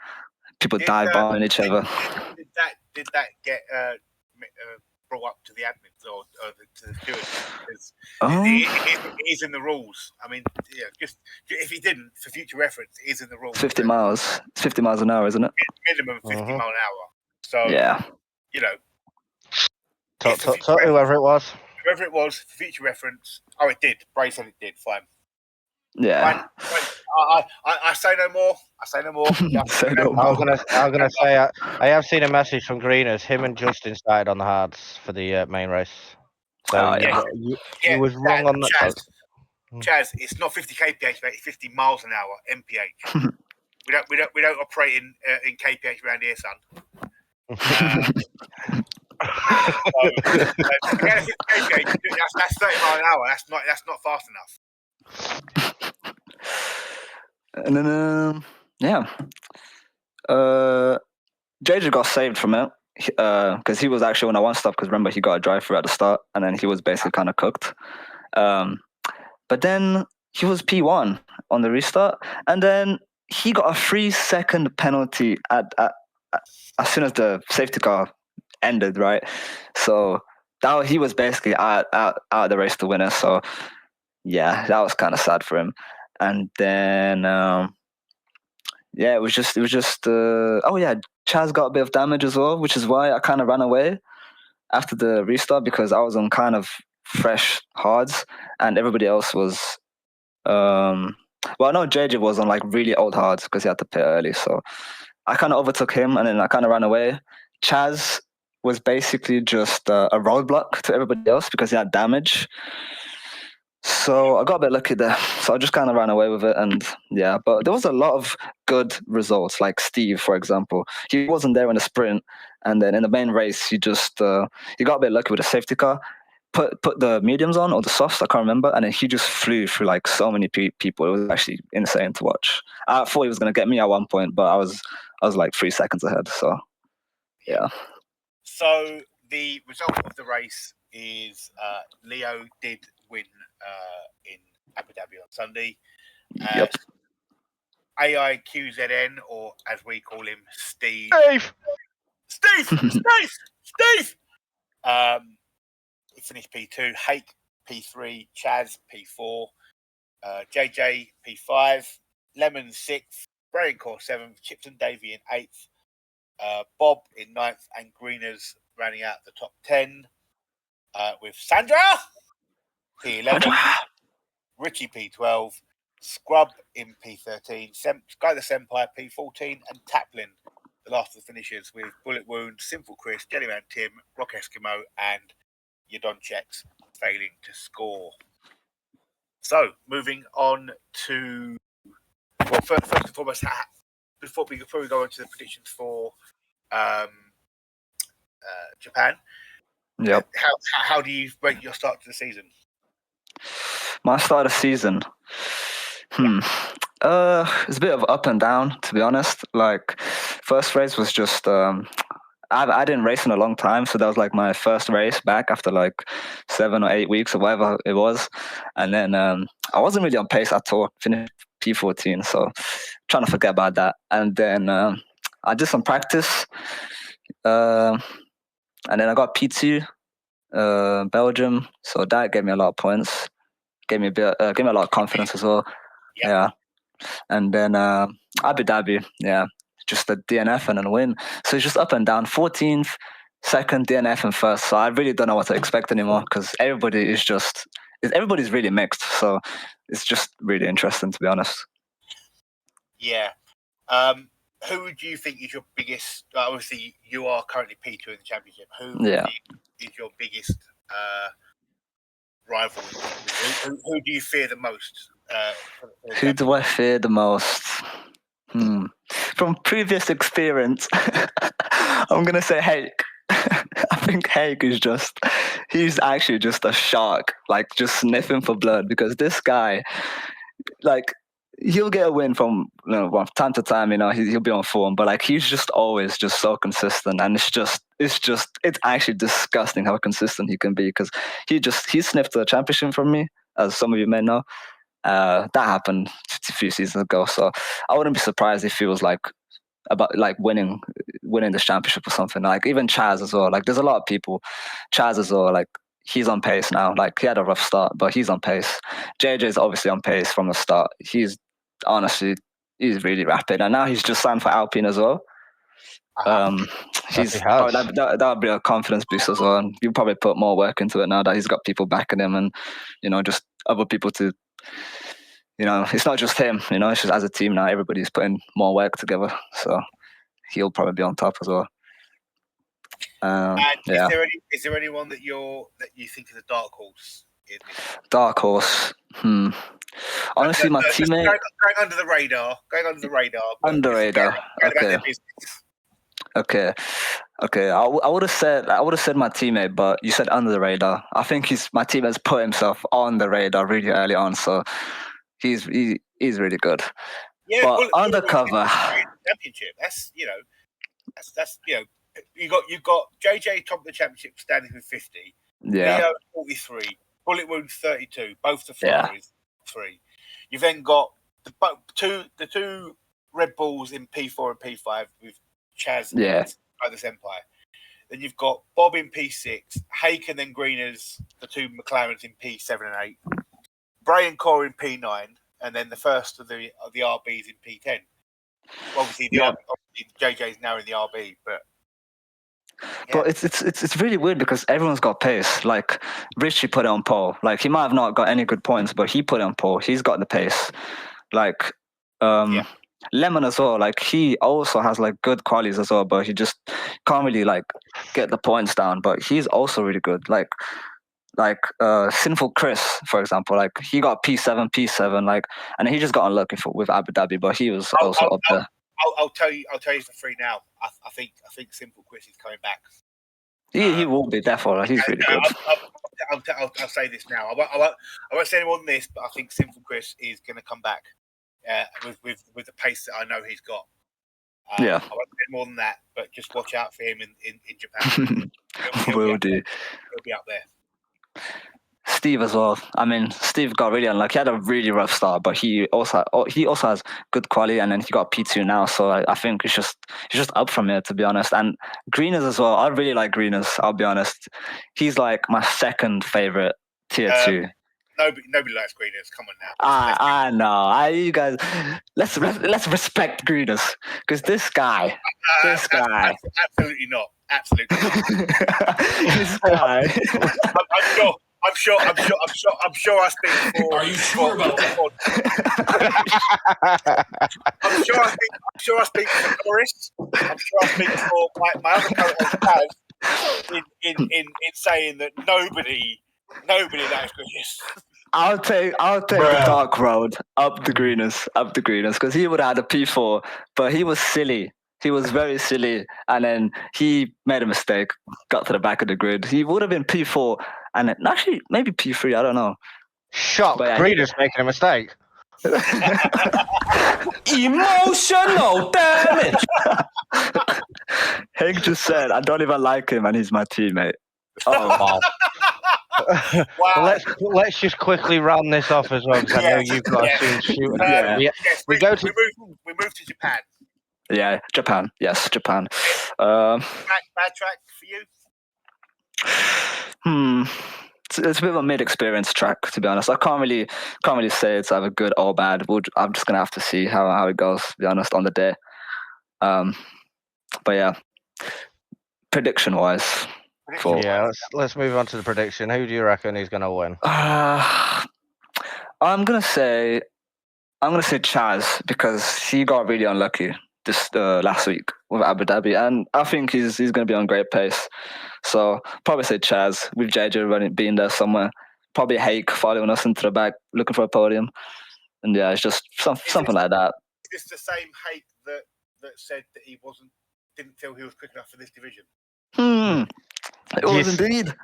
People dive bombing each other. Did that get brought up to the admins or to the stewards? Because it is in the rules. I mean, just if he didn't, for future reference, it is in the rules. 50 miles. It's 50 miles an hour, isn't it? Minimum 50 mile an hour. So yeah, Whoever it was. Whoever it was, for future reference. Oh, it did. Bray said it did. Fine. Yeah. Fine. I say no more. Say no more. I was gonna say I have seen a message from Greeners. Him and Justin started on the hards for the main race. So you was wrong on that. Chaz, it's not 50 kph, mate. It's 50 miles an hour mph. We don't operate in KPH around here, son. That's 30 miles an hour. That's not fast enough. And then JJ got saved from it because he was actually on a one stop. Because remember, he got a drive through at the start, and then he was basically kind of cooked. But then he was P1 on the restart, and then he got a 3-second penalty at as soon as the safety car ended, right? So he was basically out of the race to win it. So yeah, that was kind of sad for him. And then it was just Chaz got a bit of damage as well, which is why I kind of ran away after the restart, because I was on kind of fresh hards and everybody else was JJ was on like really old hards because he had to pit early. So I kind of overtook him and then I kind of ran away. Chaz was basically just a roadblock to everybody else because he had damage. So I got a bit lucky there. So I just kind of ran away with it. And yeah, but there was a lot of good results. Like Steve, for example, he wasn't there in the sprint. And then in the main race, he just, he got a bit lucky with a safety car, put the mediums on or the softs, I can't remember. And then he just flew through like so many people. It was actually insane to watch. I thought he was going to get me at one point, but I was like 3 seconds ahead. So yeah. So the result of the race is Leo did win in Abu Dhabi on Sunday. Yep. AIQZN, or as we call him, Steve. Steve! He finished P2. Hake P3. Chaz P4. JJ P5. Lemon 6th. Braincore 7th. Chipton Davey in 8th. Bob in 9th, and Greeners rounding out the top 10 with Sandra P11, Richie P12, Scrub in P13, Sky the Senpai P14, and Taplin, the last of the finishers, with Bullet Wound, Sinful Chris, Jellyman Tim, Rock Eskimo, and Yadoncheks failing to score. So, moving on to, well, first and foremost, before we go into the predictions for Japan. Yep. How do you rate your start to the season? My start of season. It's a bit of up and down, to be honest. Like, first race was just I didn't race in a long time, so that was like my first race back after like 7 or 8 weeks or whatever it was. And then I wasn't really on pace at all. Finished P14, so trying to forget about that. And then I did some practice, and then I got P2, Belgium. So that gave me a lot of points. Gave me a lot of confidence as well. Yeah. And then Abu Dhabi, just a DNF and then win. So it's just up and down. 14th, second, DNF, and first. So I really don't know what to expect anymore because everybody's really mixed. So it's just really interesting, to be honest. Yeah. Who would you think is your biggest? Obviously, you are currently P2 in the championship. Who is your biggest rival? Who do you fear the most? Who do I fear the most? From previous experience, I'm going to say Hake. I think Hake is he's actually just a shark, like just sniffing for blood, because this guy, like, he'll get a win from time to time, he'll be on form, but like he's just always just so consistent, and it's actually disgusting how consistent he can be, because he sniffed the championship from me, as some of you may know. That happened a few seasons ago, so I wouldn't be surprised if he was like about like winning this championship or something. Like even Chaz as well. Like there's a lot of people. Chaz as well. Like he's on pace now. Like he had a rough start, but he's on pace. JJ is obviously on pace from the start. He's really rapid, and now he's just signed for Alpine as well. That'll be a confidence boost as well. And he'll probably put more work into it now that he's got people backing him, and just other people to. It's not just him, it's just as a team now, everybody's putting more work together. So he'll probably be on top as well. Is there anyone that you think is a dark horse? Dark horse. Honestly, my teammate going under the radar. but under just radar. going about Okay. their business. Okay. I would have said my teammate, but you said under the radar. I think my teammate's put himself on the radar really early on, so he's really good. Yeah, But undercover. Championship. That's you've got JJ top of the championship standing with 50. Yeah. Leo 43. Bullet Wound 32. Both the Yeah. flyers 3. You've then got the two Red Bulls in P4 and P5 with Chaz and This Empire. Then you've got Bob in P6, Hake and then Greeners, the two McLarens in P7 and 8, Bray and Core in P9, and then the first of the RBs in P10. Obviously, obviously JJ's now in the RB, but But it's really weird because everyone's got pace. Like Richie put it on pole. Like he might have not got any good points, but he put it on pole. He's got the pace. Like Lemon as well. Like he also has like good qualities as well, but he just can't really like get the points down. But he's also really good. Like Sinful Chris, for example. Like he got P7, like, and he just got unlucky with Abu Dhabi, but he was also up there. I'll tell you for free now. I think Simple Chris is coming back. He will be, definitely. He's really good. I'll say this now. I won't say any more than this, but I think Simple Chris is going to come back with the pace that I know he's got. I won't say more than that, but just watch out for him in Japan. Will do. He'll be up there. Steve as well. I mean, Steve got really unlucky. He had a really rough start, but he also has good quality, and then he got P2 now. So I think it's just up from here, to be honest. And Greeners as well. I really like Greeners. I'll be honest. He's like my second favorite tier 2. Nobody likes Greeners. Come on now. I know. You guys, let's respect Greeners because this guy. Absolutely not. Absolutely not. This guy. I'm sure I speak for. Are you sure about that? I'm sure I speak for Boris. I'm sure I speak for my other co-host Taz in saying that nobody likes Greeners. I'll take the dark road up the Greeners because he would have had a P4, but he was silly. He was very silly, and then he made a mistake, got to the back of the grid. He would have been P4, and then, actually maybe P3. I don't know. Shock! Greeners making a mistake. Emotional damage. Hank just said, "I don't even like him, and he's my teammate." Oh wow. Wow. Let's just quickly round this off as well, because I know you've got a soon shoot. We move to Japan. Yeah, Japan. Yes, Japan. Bad track for you? It's a bit of a mid-experience track, to be honest. I can't really say it's either good or bad. I'm just gonna have to see how it goes, to be honest, on the day. But yeah, prediction-wise. Let's move on to the prediction. Who do you reckon is gonna win? I'm gonna say Chaz, because he got really unlucky this last week with Abu Dhabi, and I think he's going to be on great pace. So probably say Chaz with JJ being there somewhere. Probably Hake following us into the back, looking for a podium, and yeah, it's just something like that. Is this the same Hake that said that he didn't feel he was quick enough for this division? It was indeed.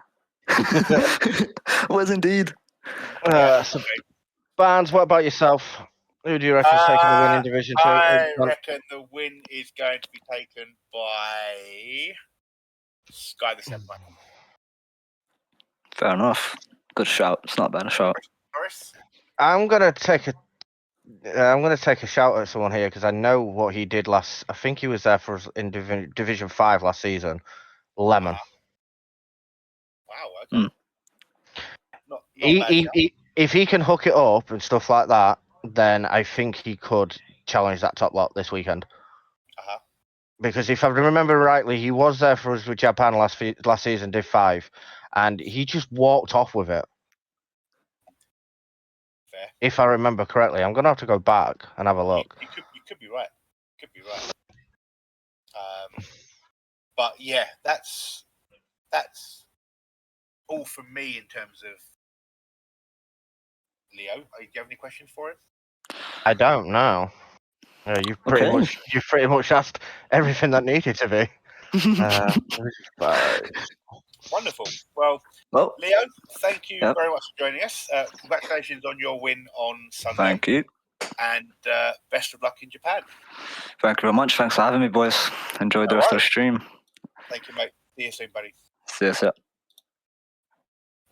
It was indeed. So Barnes, what about yourself? Who do you reckon is taking the win in Division 2? I reckon the win is going to be taken by Sky the Seven. Fair enough. Good shout. It's not bad a shout. Boris? I'm gonna take a shout at someone here because I know what he did last. I think he was there for us in Division 5 last season. Lemon. Wow. Okay. If he can hook it up and stuff like that, then I think he could challenge that top lot this weekend. Because if I remember rightly, he was there for us with Japan last season, Div 5, and he just walked off with it. Fair. If I remember correctly, I'm gonna have to go back and have a look. You could be right. But yeah, that's all from me in terms of Leo, do you have any questions for him? I don't know. You've pretty much asked everything that needed to be. Wonderful. Well, Well, Leo, thank you Yep. very much for joining us. Congratulations on your win on Sunday. thank you. And best of luck in Japan. Thank you very much. Thanks for having me, boys. Enjoy the No rest of the worries. stream. Thank you, mate. See you soon, buddy. See you soon.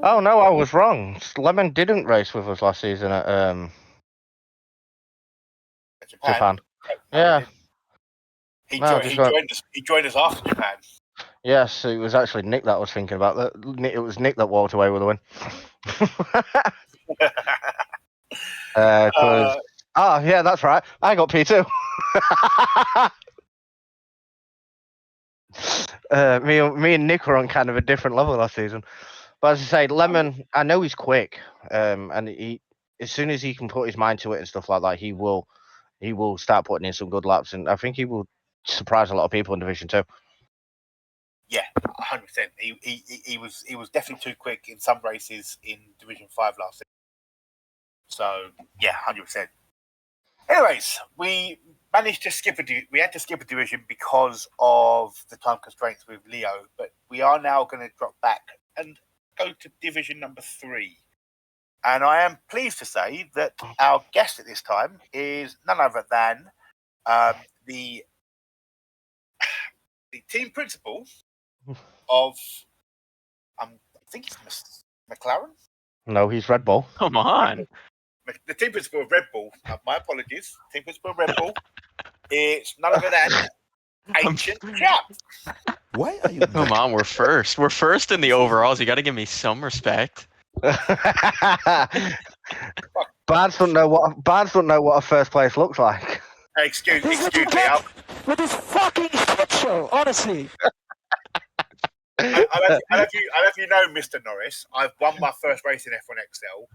Oh no, I was wrong. Lemon didn't race with us last season at Japan. No, Yeah. he No, joined us. He joined us after Japan. Yes, it was actually Nick that I was thinking about. It was Nick that walked away with the win. Yeah, that's right. I got P2. Me and Nick were on kind of a different level last season. But as I say, Lemon, I know he's quick, and he, as soon as he can put his mind to it and stuff like that, he will start putting in some good laps, and I think he will surprise a lot of people in Division 2. Yeah, 100%. He was definitely too quick in some races in Division 5 last season. So yeah, 100%. Anyways, we managed to skip we had to skip a division because of the time constraints with Leo, but we are now going to drop back and go to division number 3. And I am pleased to say that our guest at this time is none other than the team principal of I think it's McLaren. No, he's Red Bull. Come on. The team principal of Red Bull. My apologies. Team principal of Red Bull. It's none other than Ancient Chap. Why are you? Come on, we're first. We're first in the overalls. You got to give me some respect. Barnes don't know what a first place looks like. Excuse me. With this fucking shit show, honestly. I'll have you know, Mr. Norris, I've won my first race in F1XL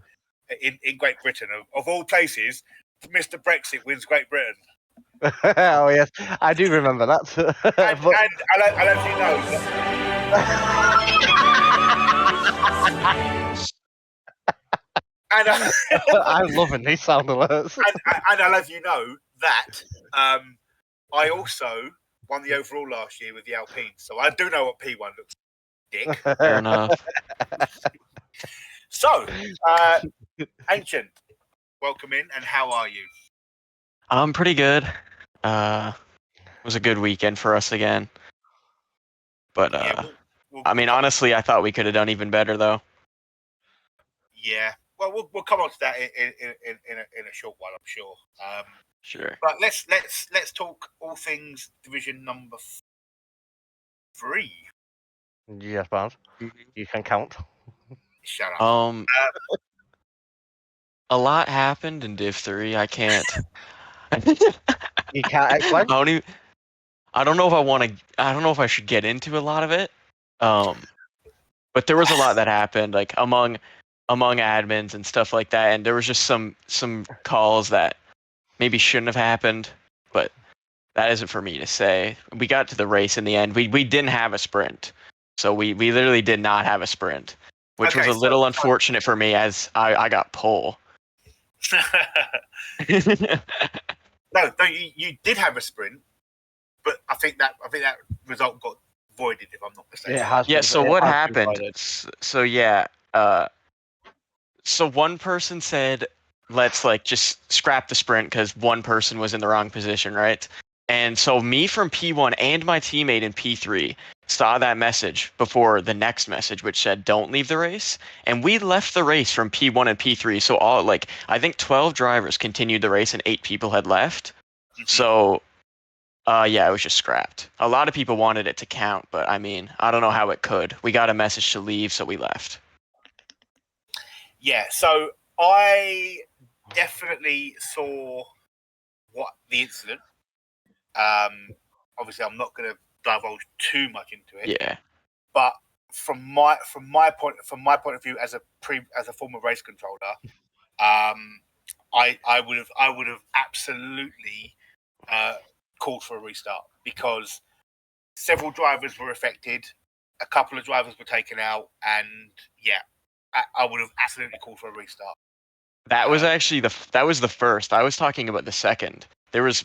in Great Britain. Of all places, Mr. Brexit wins Great Britain. Oh yes, I do remember that. And I'll have you know I'm loving these sound alerts. and I'll have you know that I also won the overall last year with the Alpine, so I do know what P1 looks like. Dick. Fair enough. So, Ancient, welcome in, and how are you? I'm pretty good. It was a good weekend for us again. But I mean, honestly, I thought we could have done even better, though. Yeah. Well, we'll come on to that in a short while, I'm sure. Sure. But let's talk all things division number 3. Yes, Barnes. You can count. Shut up. A lot happened in Div 3. I can't. You can't explain. I don't know if I want to. I don't know if I should get into a lot of it. But there was a lot that happened, like among admins and stuff like that, and there was just some calls that maybe shouldn't have happened, but that isn't for me to say. We got to the race in the end. We didn't have a sprint, so we literally did not have a sprint, which was a little unfortunate for me as I got pole. No, you did have a sprint, but I think that result got voided, if I'm not mistaken. Yeah. So what happened? So one person said, "Let's just scrap the sprint," because one person was in the wrong position, right? And so me from P1 and my teammate in P3 saw that message before the next message, which said, "Don't leave the race." And we left the race from P1 and P3. So all I think 12 drivers continued the race and 8 people had left. Mm-hmm. So it was just scrapped. A lot of people wanted it to count, but I mean, I don't know how it could. We got a message to leave, so we left. Yeah, so I definitely saw the incident. Obviously, I'm not going to divulge too much into it. Yeah. But from my point of view, as a former race controller, I would have absolutely called for a restart, because several drivers were affected, a couple of drivers were taken out, and I would have absolutely called for a restart. That was actually that was the first. I was talking about the second.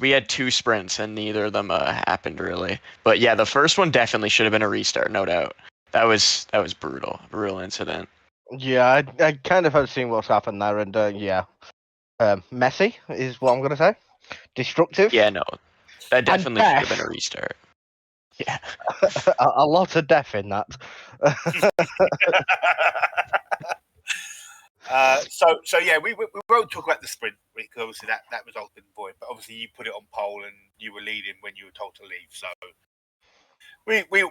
We had 2 sprints and neither of them happened really. But yeah, the first one definitely should have been a restart, no doubt. That was brutal, brutal incident. Yeah, I kind of have seen what's happened there, and messy is what I'm gonna say. Destructive. Yeah, no, that definitely should have death. been a restart. Yeah. a lot of death in that. So yeah, we won't talk about the sprint because obviously that result's been void. But obviously you put it on pole and you were leading when you were told to leave. So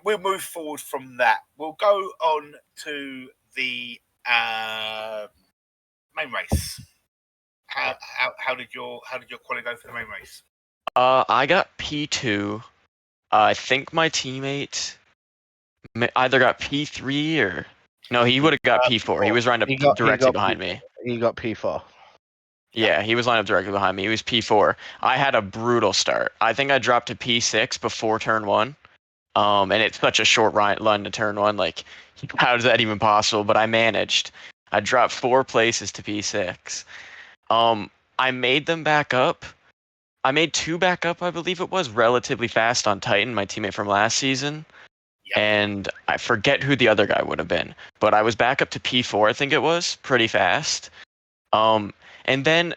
we'll move forward from that. We'll go on to the main race. How did your quality go for the main race? I got P2. I think my teammate either got P3 or no, he would have got P4. He was lined up directly behind me. He got P4. Yeah, he was lined up directly behind me. He was P4. I had a brutal start. I think I dropped to P6 before turn 1. And it's such a short run to turn 1. Like, how is that even possible? But I managed. I dropped 4 places to P6. I made them back up. I made 2 back up, I believe it was, relatively fast on Titan, my teammate from last season. Yep. And I forget who the other guy would have been. But I was back up to P4, I think it was, pretty fast. And then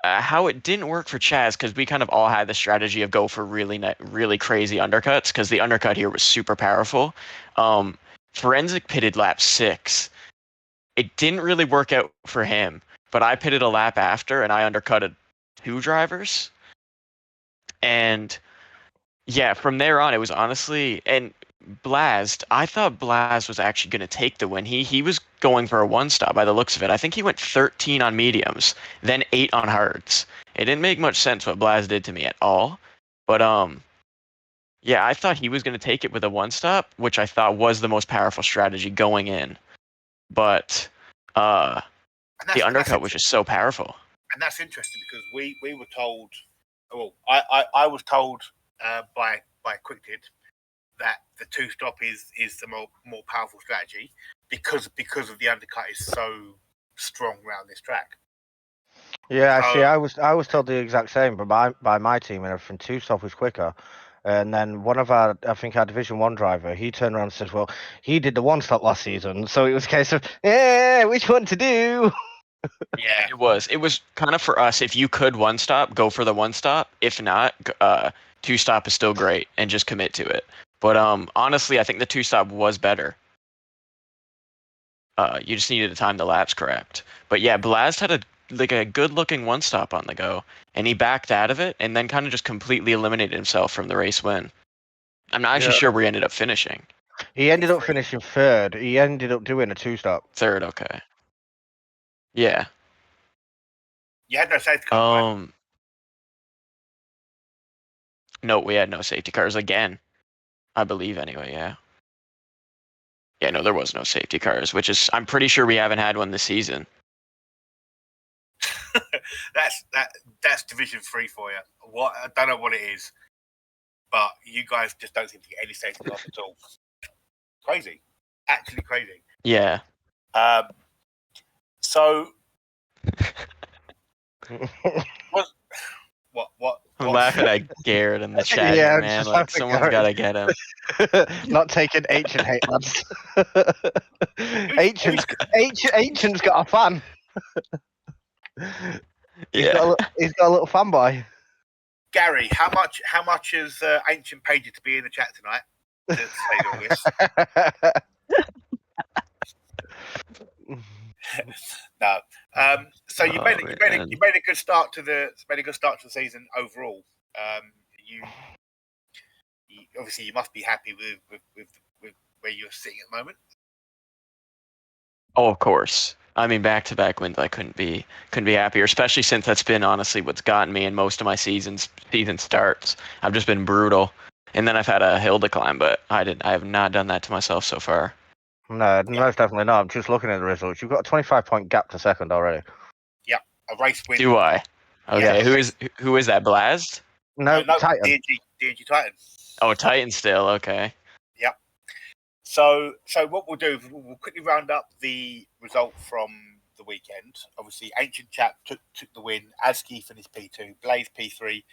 how it didn't work for Chaz, because we kind of all had the strategy of go for really crazy undercuts, because the undercut here was super powerful. Forensic pitted lap 6. It didn't really work out for him, but I pitted a lap after, and I undercutted 2 drivers. And yeah, from there on, it was honestly... And Blast, I thought Blast was actually going to take the win. He was going for a 1-stop by the looks of it. I think he went 13 on mediums, then 8 on hards. It didn't make much sense what Blast did to me at all. But yeah, I thought he was going to take it with a 1-stop, which I thought was the most powerful strategy going in. But the undercut was just so powerful. And that's interesting because we were told, well, I was told by QuickTid that the 2-stop is the more powerful strategy because of the undercut is so strong around this track. Yeah, see, I was told the exact same, but by my team and everything, 2-stop was quicker. And then one of our Division 1 driver, he turned around and said, well, he did the 1-stop last season, so it was a case of, which one to do? Yeah, it was kind of for us. If you could 1-stop, go for the 1-stop. If not, 2-stop is still great, and just commit to it. But honestly, I think the 2-stop was better. You just needed to time the laps correct. But yeah, Blast had a good-looking 1-stop on the go, and he backed out of it, and then kind of just completely eliminated himself from the race win. I'm not actually sure where he ended up finishing. He ended up finishing 3rd. He ended up doing a 2-stop. 3rd, okay. Yeah. You had no safety car, right? No, we had no safety cars again. I believe anyway, yeah. Yeah, no, there was no safety cars, which is I'm pretty sure we haven't had one this season. That's Division 3 for you. What I don't know what it is, but you guys just don't seem to get any safety cars at all. Crazy, actually crazy. Yeah. So what? I'm laughing at Garrett in the chat, yeah, man. Like someone's gotta get him. Not taking ancient hate, lads. Ancient's got a fan. Yeah. He's got a little fanboy. Gary, how much has Ancient paid you to be in the chat tonight? To say all this. No. So you made a good start to the season overall. You obviously you must be happy with where you're sitting at the moment. Oh, of course. I mean, back-to-back wins, I couldn't be happier, especially since that's been honestly what's gotten me in most of my season starts. I've just been brutal, and then I've had a hill to climb, but I have not done that to myself so far. No, most definitely not. I'm just looking at the results. You've got a 25-point gap to second already. Yeah, a race win. Do I? Okay, Yeah. who is that? Blast? No, Titan. DHG Titan. Oh, Titan still. Okay. So what we'll do is we'll quickly round up the result from the the weekend. Obviously, Ancient Chap took the win. Aski finished P2. Blaze P3.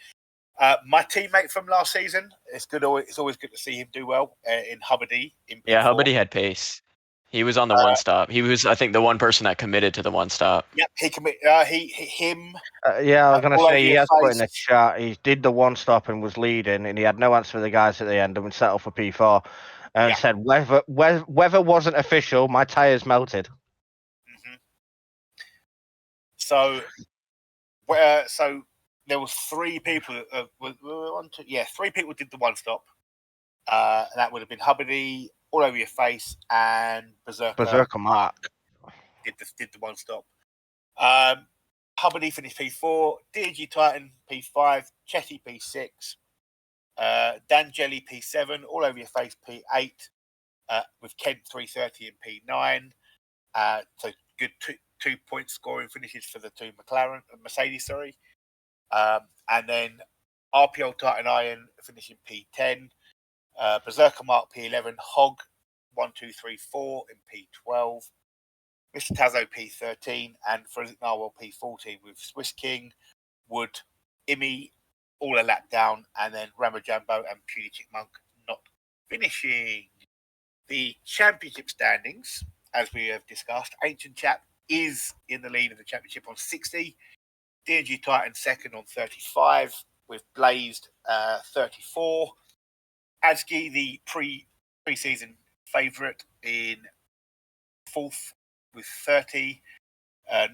My teammate from last season. It's good. It's always good to see him do well in Hubbard in P4. Yeah, Hubbard had pace. He was on the one stop. He was, I think, the one person that committed to the one stop. Yep, he committed. Him. Yeah, I was going to say, he has put in face. the chat, he did the one stop and was leading, and he had no answer for the guys at the end and would settle for P4. And said, weather wasn't official, my tyres melted. Mm-hmm. So there was 3 people. 3 people did the one stop. That would have been Hubbard, All Over Your Face, and Berserker Mark did the one stop. Hubbard finished P4, DG Titan P5, Chetty P6, Dan Jelly P7, All Over Your Face P8, with Kent 330 and P9. So good 2-point scoring finishes for the 2 Mercedes, sorry. And then RPL Titan Iron finishing P10, Berserker Mark P11, Hog 1, 2, 3, 4 in P12, Mr. Tazo P13, and Forensic Narwhal P14 with Swiss King, Wood, Imi, all a lap down, and then Ramajambo and Puny Chickmonk not finishing. The championship standings, as we have discussed, Ancient Chap is in the lead of the championship on 60, DNG Titan second on 35, with Blazed 34, Adsky, the pre-season favourite, in 4th with 30,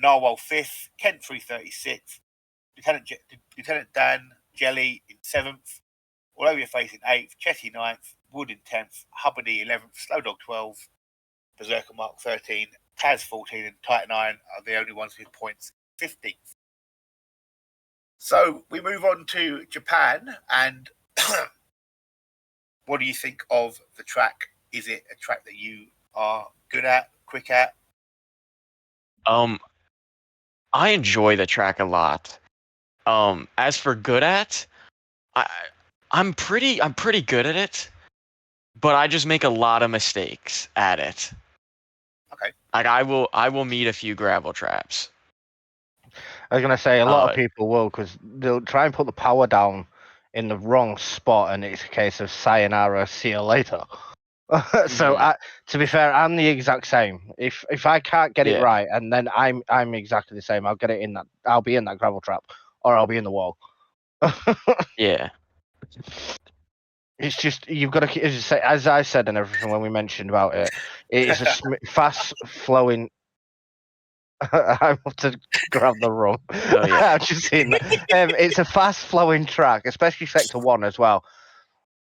Narwhal 5th, Kent 336, Lieutenant Dan Jelly in 7th, All Over Your Face in 8th, Chetty 9th, Wood in 10th, Hubbard 11th, Slow Dog 12th, Berserker Mark 13, Taz 14, and Titan Iron are the only ones with points 15th. So we move on to Japan, and what do you think of the track? Is it a track that you are good at, quick at? I enjoy the track a lot. As for good at, I'm pretty good at it, but I just make a lot of mistakes at it. Okay. Like I will meet a few gravel traps. I was going to say, a lot of people will, because they'll try and put the power down in the wrong spot, and it's a case of sayonara, see you later. So, to be fair, I'm the exact same. If I can't get it right, and then I'm exactly the same. I'll get it in that. I'll be in that gravel trap, or I'll be in the wall. Yeah. It's just you've got to, as I said and everything when we mentioned about it. It is a fast flowing. I have to grab the rum. Oh, yeah. I've just seen that. It's a fast flowing track, especially sector 1 as well.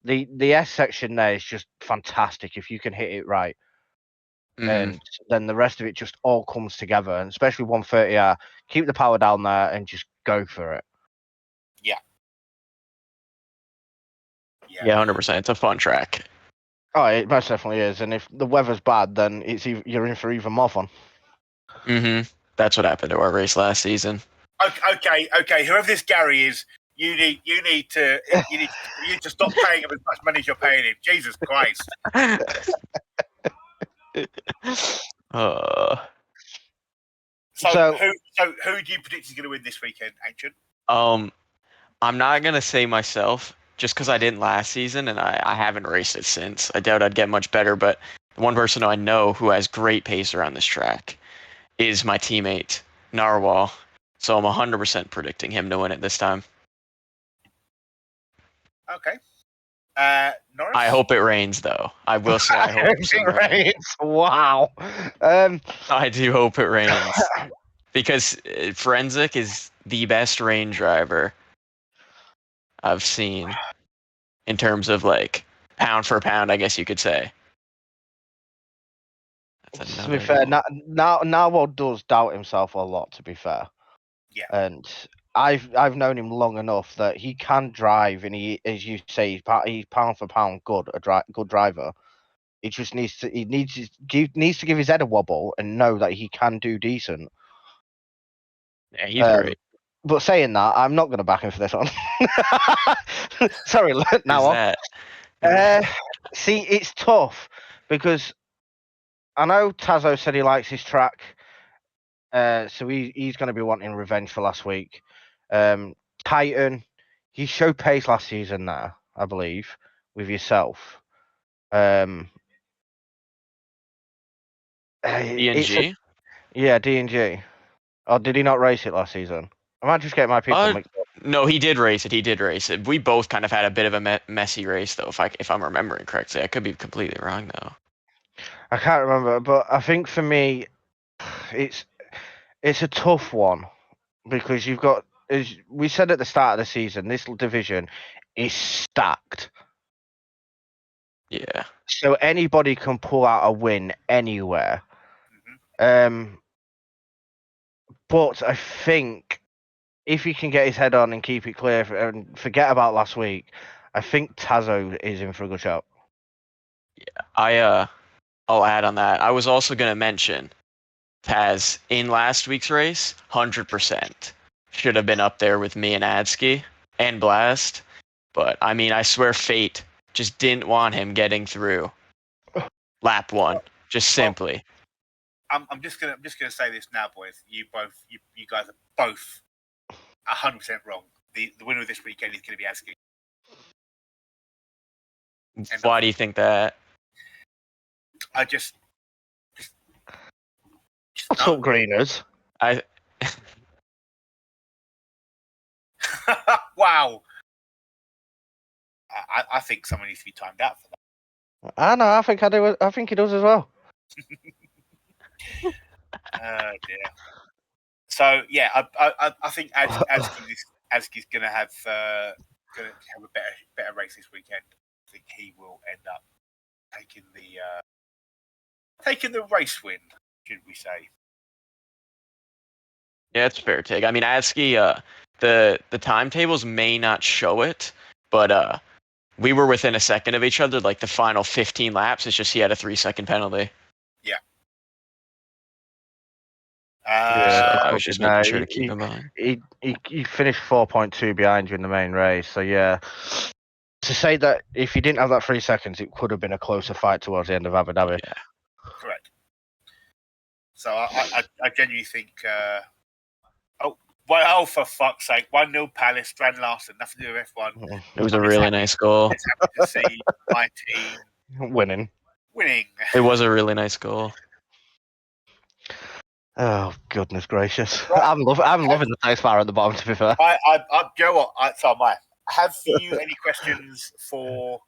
The S section there is just fantastic if you can hit it right. And then the rest of it just all comes together, and especially 130R, keep the power down there and just go for it. Yeah, 100%. It's a fun track. Oh, it most definitely is. And if the weather's bad, then you're in for even more fun. That's what happened to our race last season. Okay. Whoever this Gary is, you need to stop paying him as much money as you're paying him. Jesus Christ. So who do you predict is going to win this weekend, Ancient? I'm not gonna say myself, just because I didn't last season and I haven't raced it since. I doubt I'd get much better, but the one person I know who has great pace around this track is my teammate, Narwhal. So I'm 100% predicting him to win it this time. Okay. Norris? I hope it rains, though. I will say I hope it rains. Wow. I do hope it rains. Because Forensic is the best rain driver I've seen in terms of, like, pound for pound, I guess you could say. To be fair, Narwhal does doubt himself a lot, to be fair. Yeah. And I've known him long enough that he can drive, and he, as you say, he's pound for pound good driver. He just needs to give his head a wobble and know that he can do decent. Yeah, he's great. But saying that, I'm not going to back him for this one. Sorry, Narwhal. See, it's tough because I know Tazo said he likes his track. So he's going to be wanting revenge for last week. Titan, he showed pace last season now, I believe, with yourself. DNG? Yeah, D&G. Or did he not race it last season? I might just get my people mixed up. No, he did race it. He did race it. We both kind of had a bit of a messy race, though, if I'm remembering correctly. I could be completely wrong, though. I can't remember, but I think for me, it's a tough one because you've got, as we said at the start of the season, this division is stacked. Yeah. So anybody can pull out a win anywhere. But I think if he can get his head on and keep it clear and forget about last week, I think Tazo is in for a good shot. Yeah, I'll add on that. I was also going to mention Taz in last week's race, 100% should have been up there with me and Adsky and Blast. But I mean, I swear fate just didn't want him getting through lap one, just simply. I'm just gonna say this now, boys. You guys are both 100% wrong. The winner of this weekend is going to be Adsky. Why do you think that? I just What's up, Greeners? Wow. I think someone needs to be timed out for that. I know. I think I do. I think he does as well. Oh dear. So yeah, I think Adsky's going to have a better race this weekend. I think he will end up taking the race win, should we say? Yeah, it's a fair take. I mean, Adsky, the timetables may not show it, but we were within a second of each other, like the final 15 laps. It's just he had a 3-second penalty. Yeah. So I was just making sure to keep in mind. He finished 4.2 behind you in the main race. So yeah, to say that if he didn't have that 3 seconds, it could have been a closer fight towards the end of Abu Dhabi. Yeah. Correct. So I genuinely think. Oh, for fuck's sake! 1-0 Palace, Strand Larson, nothing to do with F1. It was a really nice goal. It's happy to see my team winning. It was a really nice goal. Oh goodness gracious! Right. I'm loving the text bar at the bottom. To be fair, Joe, what? So am I. Have you any questions for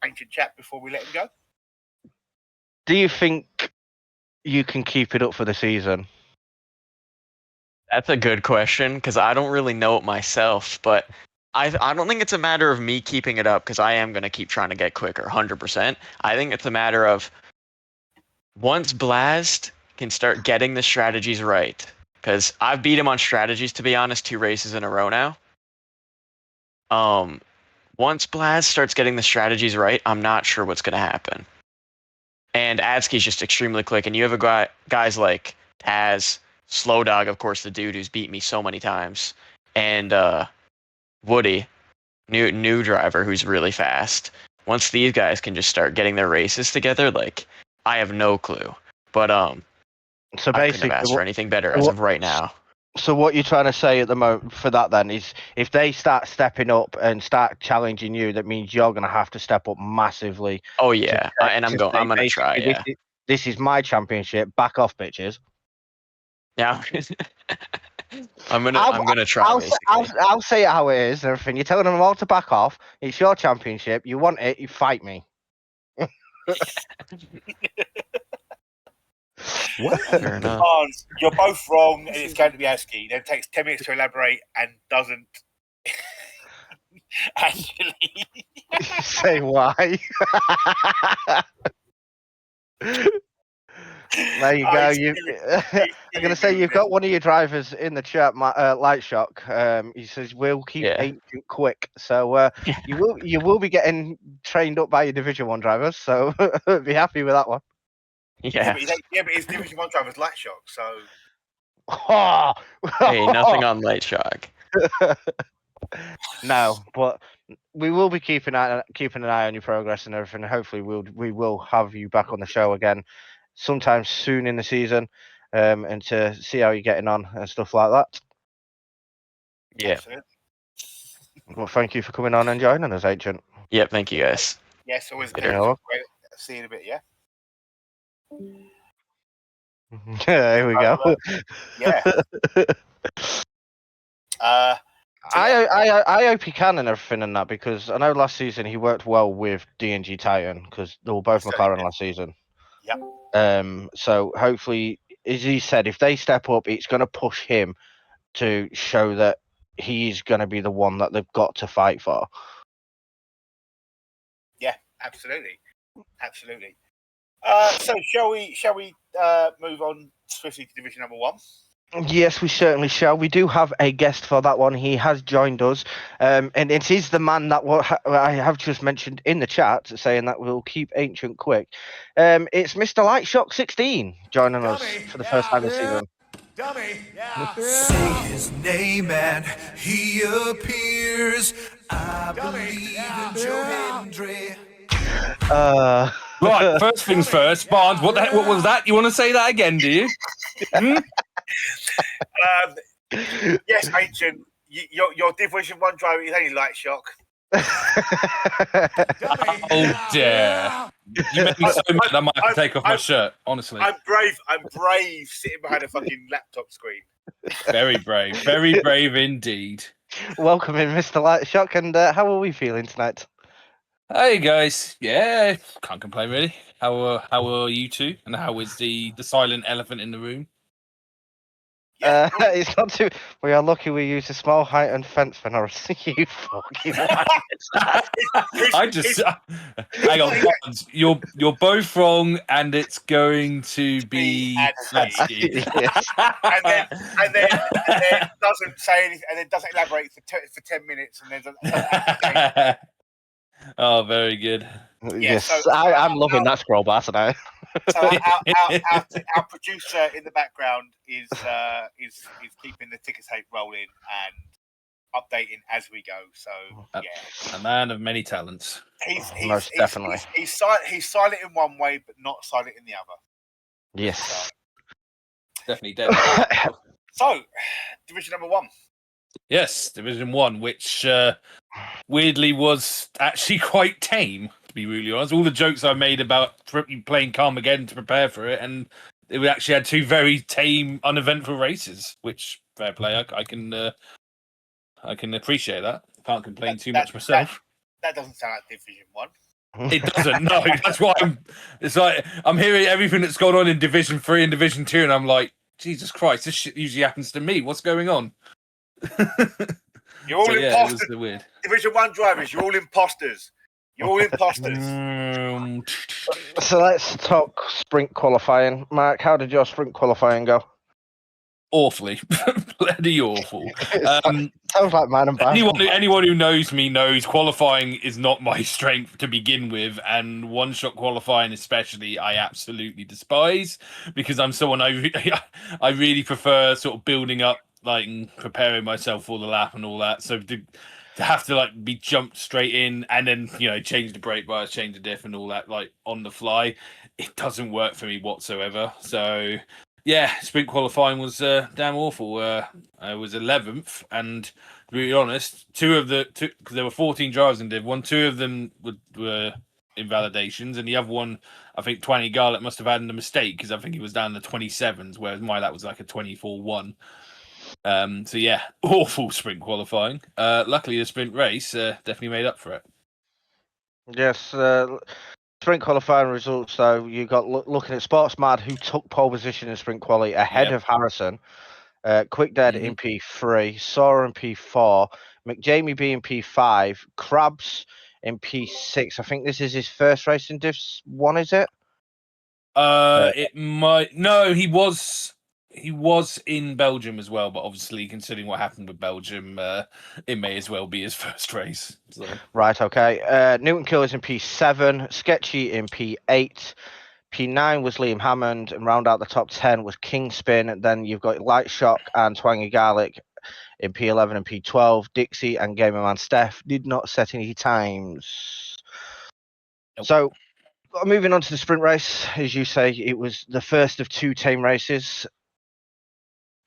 Ancient Chat before we let him go? Do you think you can keep it up for the season? That's a good question because I don't really know it myself, but I don't think it's a matter of me keeping it up because I am going to keep trying to get quicker, 100%. I think it's a matter of once Blast can start getting the strategies right, because I've beat him on strategies, to be honest, 2 races in a row now. Once Blast starts getting the strategies right, I'm not sure what's going to happen. And Adsky's just extremely quick, and you have guys like Taz, Slow Dog, of course, the dude who's beat me so many times, and Woody, new driver who's really fast. Once these guys can just start getting their races together, like I have no clue. But so I couldn't basically, have asked for anything better as of right now. So what you're trying to say at the moment for that then is if they start stepping up and start challenging you, that means you're going to have to step up massively. Oh yeah, and I'm going to try. Yeah. This is my championship. Back off, bitches. Yeah. I'm gonna try. I'll say it how it is and everything. You're telling them all to back off. It's your championship. You want it, you fight me. Fair enough. You're both wrong, and it's going to be Adsky. Then it takes 10 minutes to elaborate and doesn't actually say why. There you go. I'm going to say you've got one of your drivers in the chat, Light Shock. He says we'll keep Ancient quick, so you will be getting trained up by your Division 1 drivers. So be happy with that one. Yeah, but his Division 1 driver's Light Shock, so. Hey, nothing on Light Shock. No, but we will be keeping an eye on your progress and everything. Hopefully, we will have you back on the show again sometime soon in the season. and to see how you're getting on and stuff like that. Yeah. Absolutely. Well, thank you for coming on and joining us, Ancient. Yep. Thank you guys. Yes, always Later. great. See you in a bit, yeah? Here we go. Yeah. I hope he can and everything and that, because I know last season he worked well with DNG Titan because they were both McLaren last season. Yep. So hopefully, as he said, if they step up, it's going to push him to show that he's going to be the one that they've got to fight for. Yeah, absolutely. So shall we move on swiftly to division number 1? Yes, we certainly shall. We do have a guest for that one. He has joined us, and it is the man that I have just mentioned in the chat, saying that we'll keep Ancient quick. It's Mr. Lightshock 16 joining us for the first time this season. Dummy, yeah. Say his name and he appears. I believe in Joe Hendry. Right, first things first, Barnes. What was that? You want to say that again? Do you? Yes, Ancient. Your Division 1 driver is only Lightshock. Oh dear! You make me so mad. I might have to take off my shirt. Honestly, I'm brave sitting behind a fucking laptop screen. very brave indeed. Welcome in, Mr. Lightshock, and how are we feeling tonight? Hey guys, yeah, can't complain really. How are you two? And how is the silent elephant in the room? Yeah, It's not too. We are lucky we use a small height and fence for Norris. You fucking. I just hang on, Barnes, you're both wrong, and it's going to be Adsky. Yes. and then doesn't say anything, and then doesn't elaborate for 10 minutes, and then doesn't. Oh, very good. Yes, so, I'm loving that scroll bar tonight. So our producer in the background is keeping the ticker tape rolling and updating as we go. So yeah, A man of many talents. Most definitely. He's silent in one way, but not silent in the other. Yes, Definitely. So, division number 1. Yes, Division 1, which weirdly was actually quite tame, to be really honest. All the jokes I made about playing Carmageddon to prepare for it, and it actually had 2 very tame, uneventful races, which, fair play, I can appreciate that. Can't complain too much myself. That doesn't sound like Division 1. It doesn't, no. That's why it's like, I'm hearing everything that's gone on in Division 3 and Division 2, and I'm like, Jesus Christ, this shit usually happens to me. What's going on? You're all imposters. It was weird. Division 1 drivers, you're all imposters. So let's talk sprint qualifying. Mark, how did your sprint qualifying go? Awfully, bloody awful. Sounds like mine and Barnes. Anyone who knows me knows qualifying is not my strength to begin with, and one-shot qualifying especially, I absolutely despise, because I'm someone I really prefer sort of building up, like, and preparing myself for the lap and all that. So to have to like be jumped straight in and then change the brake bias, change the diff and all that like on the fly, it doesn't work for me whatsoever. So yeah, sprint qualifying was damn awful. I was 11th, and to be honest, because there were 14 drivers in Div 1, 2 of them were invalidations, and the other one, I think 20 Garlic must have had a mistake, because I think he was down to 27s, whereas my lap was like a 24-1. So yeah, awful sprint qualifying. Luckily, the sprint race definitely made up for it. Yes, sprint qualifying results, though, you got looking at Sportsmad, who took pole position in sprint quality ahead of Harrison. Quick Dead in P3, Sora in P4, McJamie B in P5, Krabs in P6. I think this is his first race in Div 1, is it? It might. No, he was in Belgium as well, but obviously, considering what happened with Belgium, it may as well be his first race. So. Right, okay. Newton Killers in P7, Sketchy in P8, P9 was Liam Hammond, and round out the top 10 was Kingspin. And then you've got Light Shock and Twangy Garlic in P11 and P12. Dixie and Gamerman Steph did not set any times. Nope. So, moving on to the sprint race, as you say, it was the first of 2 tame races.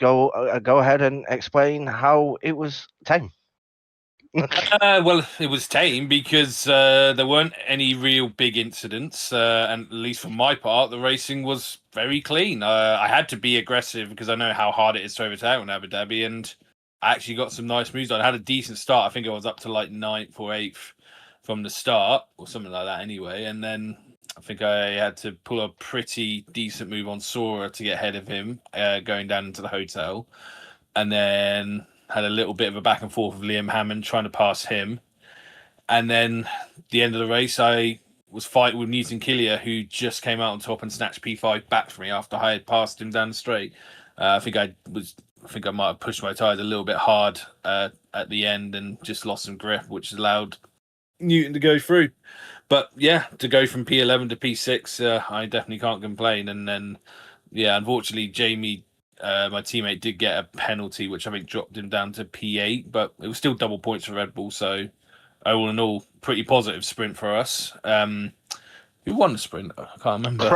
Go ahead and explain how it was tame. Well, it was tame because there weren't any real big incidents, and at least for my part, the racing was very clean. I had to be aggressive because I know how hard it is to overtake in Abu Dhabi, and I actually got some nice moves on. I had a decent start. I think I was up to like 9th or 8th from the start, or something like that anyway, and then I think I had to pull a pretty decent move on Sora to get ahead of him, going down into the hotel, and then had a little bit of a back and forth with Liam Hammond trying to pass him. And then the end of the race, I was fighting with Newton Killier, who just came out on top and snatched P5 back from me after I had passed him down the straight. I think I might have pushed my tyres a little bit hard at the end and just lost some grip, which allowed Newton to go through. But yeah, to go from P11 to P6, I definitely can't complain. And then, yeah, unfortunately, Jamie, my teammate, did get a penalty, which I think dropped him down to P8, but it was still double points for Red Bull. So, all in all, pretty positive sprint for us. Who won the sprint? I can't remember.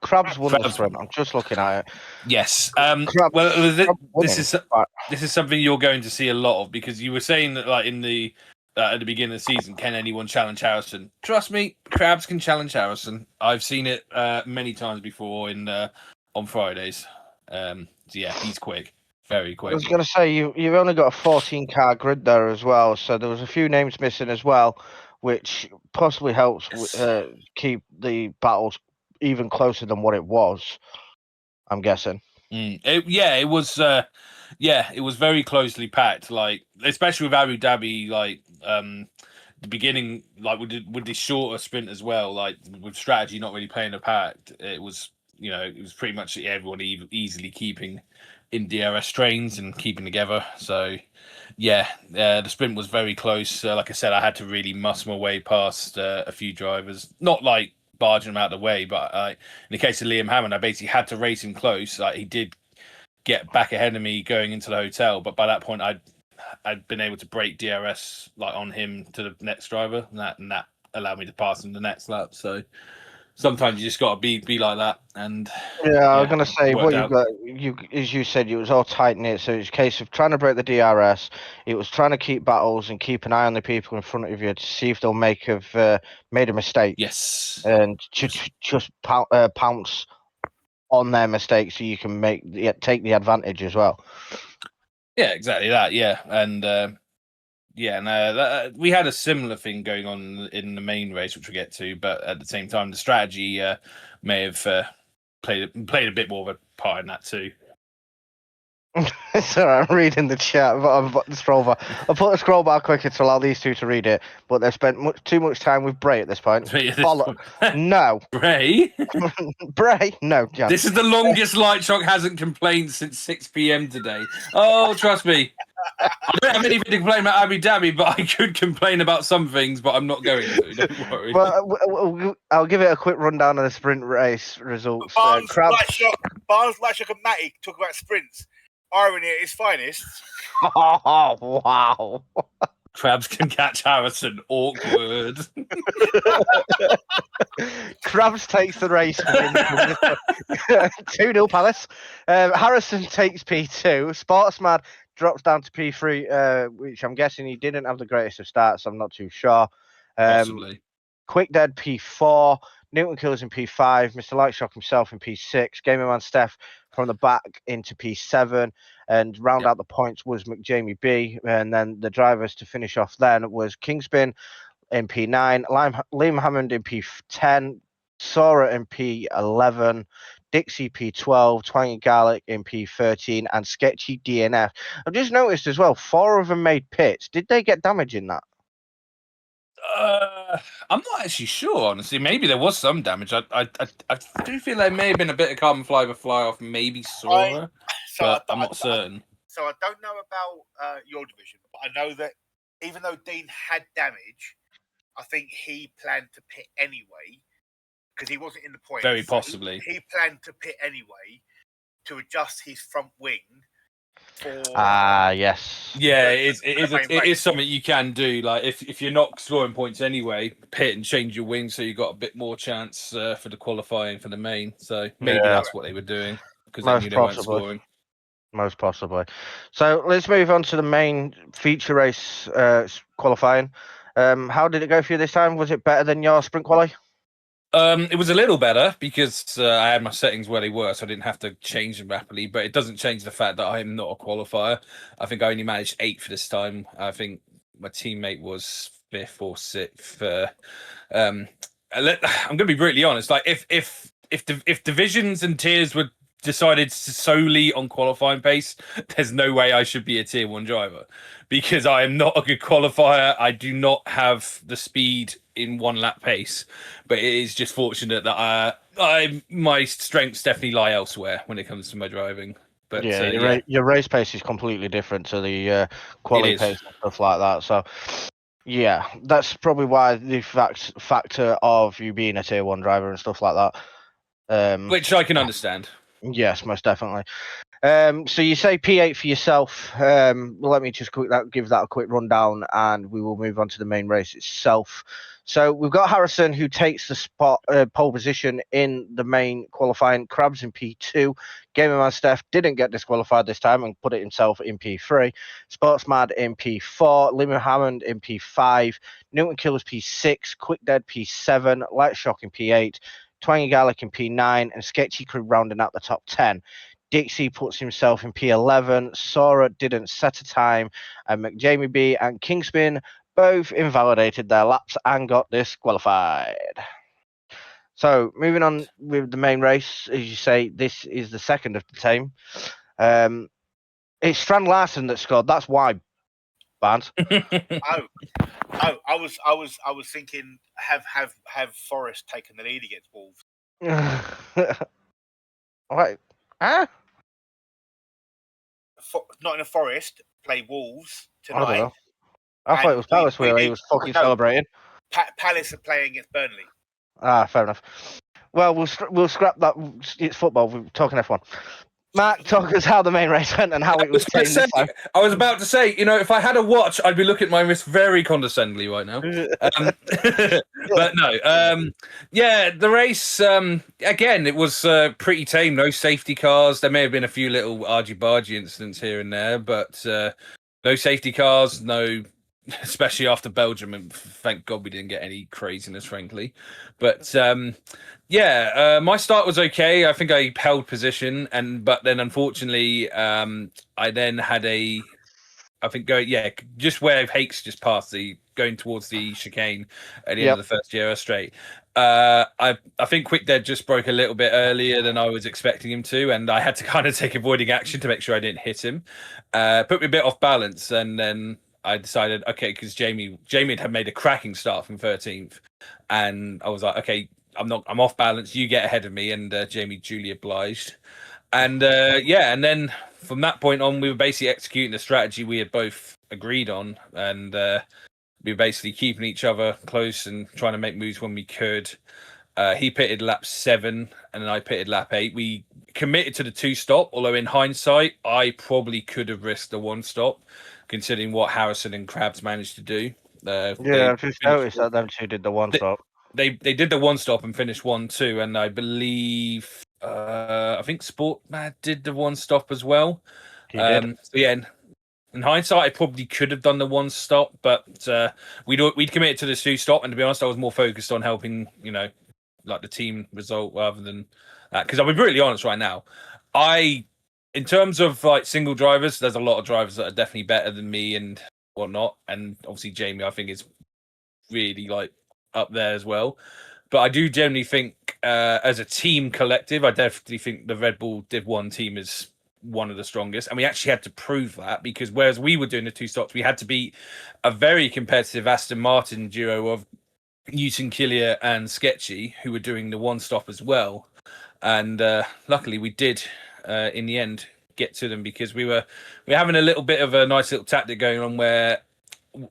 Crabs won the sprint. I'm just looking at it. Yes. Crabs, well, this is something you're going to see a lot of, because you were saying that, like, in the at the beginning of the season, can anyone challenge Harrison? Trust me, Crabs can challenge Harrison. I've seen it many times before on Fridays. So yeah, he's quick, very quick. I was going to say, you've only got a 14-car grid there as well, so there was a few names missing as well, which possibly helps keep the battles even closer than what it was, I'm guessing. It was very closely packed, like, especially with Abu Dhabi, like the beginning, like with the shorter sprint as well, like with strategy not really playing a part. It was pretty much everyone easily keeping in DRS trains and keeping together. So yeah, the sprint was very close. Like I said, I had to really muscle my way past a few drivers, not like barging them out of the way, but in the case of Liam Hammond, I basically had to race him close. Like, he did get back ahead of me going into the hotel, but by that point I'd been able to break DRS like on him to the next driver, and that allowed me to pass him the next lap. So sometimes you just got to be like that. And I was going to say, what you've got, as you said, it was all tight knit. So it's a case of trying to break the DRS. It was trying to keep battles and keep an eye on the people in front of you to see if they'll made a mistake. Yes, and just pounce on their mistakes so you can take the advantage as well. Yeah, exactly that. Yeah, and we had a similar thing going on in the main race, which we'll get to, but at the same time, the strategy may have played a bit more of a part in that too. Sorry, I'm reading the chat, but I've put the scroll bar. I'll put the scroll bar quicker to allow these two to read it, but they've spent too much time with Bray at this point. No. Bray? Bray? No, Jan. This is the longest Light Shock hasn't complained since 6 p.m. today. Oh, trust me. I don't have anything to complain about Abu Dhabi, but I could complain about some things, but I'm not going to. Don't worry. Well, I'll give it a quick rundown of the sprint race results. Barnes, Light Shock, and Matty talk about sprints. Irony at its finest. Oh, wow. Crabs can catch Harrison. Awkward. Crabs takes the race. 2-0 Palace. Harrison takes P2. Sportsman drops down to P3, which I'm guessing he didn't have the greatest of starts. I'm not too sure. Possibly. Quick Dead P4. Newton Killers in P5. Mr. Lightshock himself in P6. Gamer Man Steph from the back into P7. And round out the points was McJamie B. And then the drivers to finish off then was Kingspin in P9. Liam Hammond in P10. Sora in P11. Dixie P12. Twangy Garlic in P13. And Sketchy DNF. I've just noticed as well, 4 of them made pits. Did they get damage in that? I'm not actually sure, honestly. Maybe there was some damage. I do feel there may have been a bit of carbon fiber fly off, maybe Sora, but I'm not certain. So I don't know about your division, but I know that even though Dean had damage, I think he planned to pit anyway because he wasn't in the points. Very possibly. He planned to pit anyway to adjust his front wing for Yes. Yeah, main it race. is something you can do. Like if you're not scoring points anyway, pit and change your wing so you got a bit more chance for the qualifying for the main. So maybe Yeah. that's what they were doing because they Most knew they weren't possibly. scoring. Most possibly. So let's move on to the main feature race qualifying. How did it go for you this time? Was it better than your sprint quali? It was a little better because I had my settings where they were, so I didn't have to change them rapidly. But it doesn't change the fact that I'm not a qualifier. I think I only managed 8th this time. I think my teammate was 5th or 6th. I'm going to be brutally honest. Like if divisions and tiers were decided solely on qualifying pace, there's no way I should be a tier 1 driver because I am not a good qualifier. I do not have the speed in 1 lap pace, but it is just fortunate that my strengths definitely lie elsewhere when it comes to my driving. But your race pace is completely different to the quality pace and stuff like that. So yeah, that's probably why the factor of you being a tier 1 driver and stuff like that. Which I can understand. Yes, most definitely. So you say P8 for yourself. Let me just give that a quick rundown, and we will move on to the main race itself. So we've got Harrison, who takes the pole position in the main qualifying. Krabs in P2. Gamerman Steph didn't get disqualified this time and put it himself in P3. Sportsmad in P4. Limo Hammond in P5. Newton Killers P6. Quick Dead P7. Light Shock in P8. Twangy Garlic in P9. And Sketchy Crew rounding out the top 10. Dixie puts himself in P11. Sora didn't set a time. And McJamie B and Kingspin both invalidated their laps and got disqualified. So moving on with the main race, as you say, this is the second of the team. It's Strand Larson that scored. That's why, Barnes. I was thinking have Forest taken the lead against Wolves? Right. Huh? Not in a Forest play Wolves I don't tonight. know. I thought it was Palace where he was fucking celebrating. Palace are playing against Burnley. Fair enough. Well, we'll scrap that. It's football. We're talking F1. Mark, talk us how the main race went and how it was tamed this time. I was about to say, if I had a watch, I'd be looking at my wrist very condescendingly right now. But no, the race, again, it was pretty tame. No safety cars. There may have been a few little argy-bargy incidents here and there, but no safety cars, no, especially after Belgium, and thank God we didn't get any craziness, frankly. But my start was okay. I think I held position, but then unfortunately, I then had just where Hakes just passed going towards the chicane at the end of the first GRS straight. I think Quick Dead just broke a little bit earlier than I was expecting him to, and I had to kind of take avoiding action to make sure I didn't hit him. Put me a bit off balance, and then I decided, okay, because Jamie had made a cracking start from 13th, and I was like, okay, I'm off balance. You get ahead of me, and Jamie duly obliged. And and then from that point on, we were basically executing the strategy we had both agreed on, and we were basically keeping each other close and trying to make moves when we could. He pitted lap 7, and then I pitted lap 8. We committed to the 2-stop, although in hindsight, I probably could have risked the 1-stop, considering what Harrison and Krabs managed to do. I've just noticed that them two did the 1-stop. They did the 1-stop and finished 1-2, and I believe I think Sportmad did the 1-stop as well. He did. So yeah, in hindsight, I probably could have done the 1-stop, but we'd committed to the 2-stop, and to be honest, I was more focused on helping, like the team result rather than that. Because I'll be brutally honest right now, in terms of like single drivers, there's a lot of drivers that are definitely better than me and whatnot, and obviously Jamie, I think, is really like up there as well. But I do generally think, as a team collective, I definitely think the Red Bull Div 1 team is one of the strongest, and we actually had to prove that, because whereas we were doing the 2-stops, we had to beat a very competitive Aston Martin duo of Newton Killier and Sketchy, who were doing the 1-stop as well. And luckily we did in the end get to them, because we were having a little bit of a nice little tactic going on where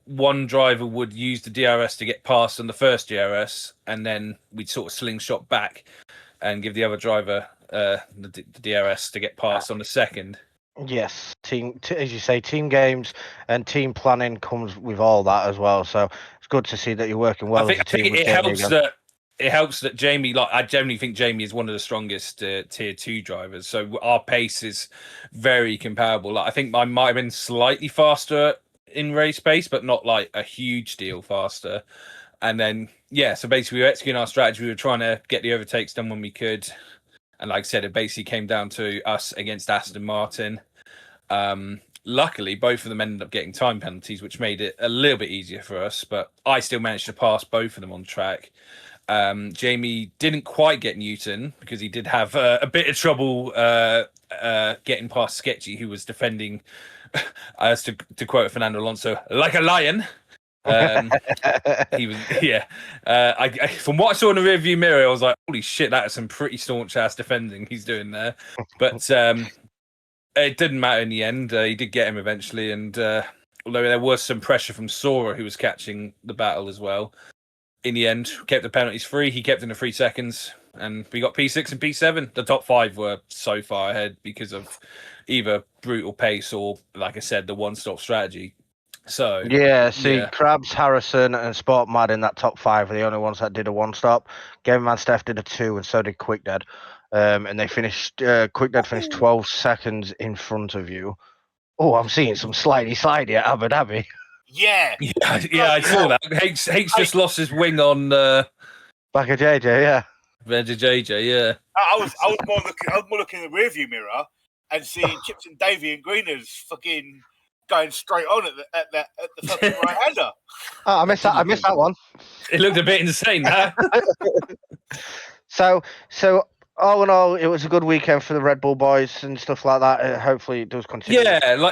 one driver would use the DRS to get past on the first DRS, and then we'd sort of slingshot back and give the other driver the DRS to get past on the second. Yes, as you say, team games and team planning comes with all that as well. So it's good to see that you're working well I as a think team with it Jamie helps again. that Jamie, like I generally think Jamie is one of the strongest tier 2 drivers. So our pace is very comparable. Like I think I might have been slightly faster in race pace, but not like a huge deal faster. And then so basically we were executing our strategy. We were trying to get the overtakes done when we could. And like I said, it basically came down to us against Aston Martin. Luckily, both of them ended up getting time penalties, which made it a little bit easier for us. But I still managed to pass both of them on track. Jamie didn't quite get Newton because he did have a bit of trouble getting past Sketchy, who was defending, as to quote Fernando Alonso, like a lion. He was, from what I saw in the rearview mirror, I was like, holy shit, that is some pretty staunch ass defending he's doing there. But it didn't matter in the end. He did get him eventually, and although there was some pressure from Sora, who was catching the battle as well, in the end, kept the penalties free. He kept in the 3 seconds, and we got P6 and P7. The top 5 were so far ahead because of either brutal pace or, like I said, the one-stop strategy. So Krabs, Harrison, and Sport Mad in that top 5 are the only ones that did a one-stop. Game Man Steph did a 2, and so did Quick Dead. And they finished. Quick Dead finished 12 seconds in front of you. Oh, I'm seeing some slidey at Abu Dhabi. Yeah, I saw that. H just lost his wing on back of JJ, yeah. Back of JJ, yeah. I was more looking in the rearview mirror and seeing Chips and Davey and Greeners fucking going straight on at the fucking right hander. Oh, I missed that one. It looked a bit insane, huh? So all in all, it was a good weekend for the Red Bull boys and stuff like that. Hopefully, it does continue. Yeah,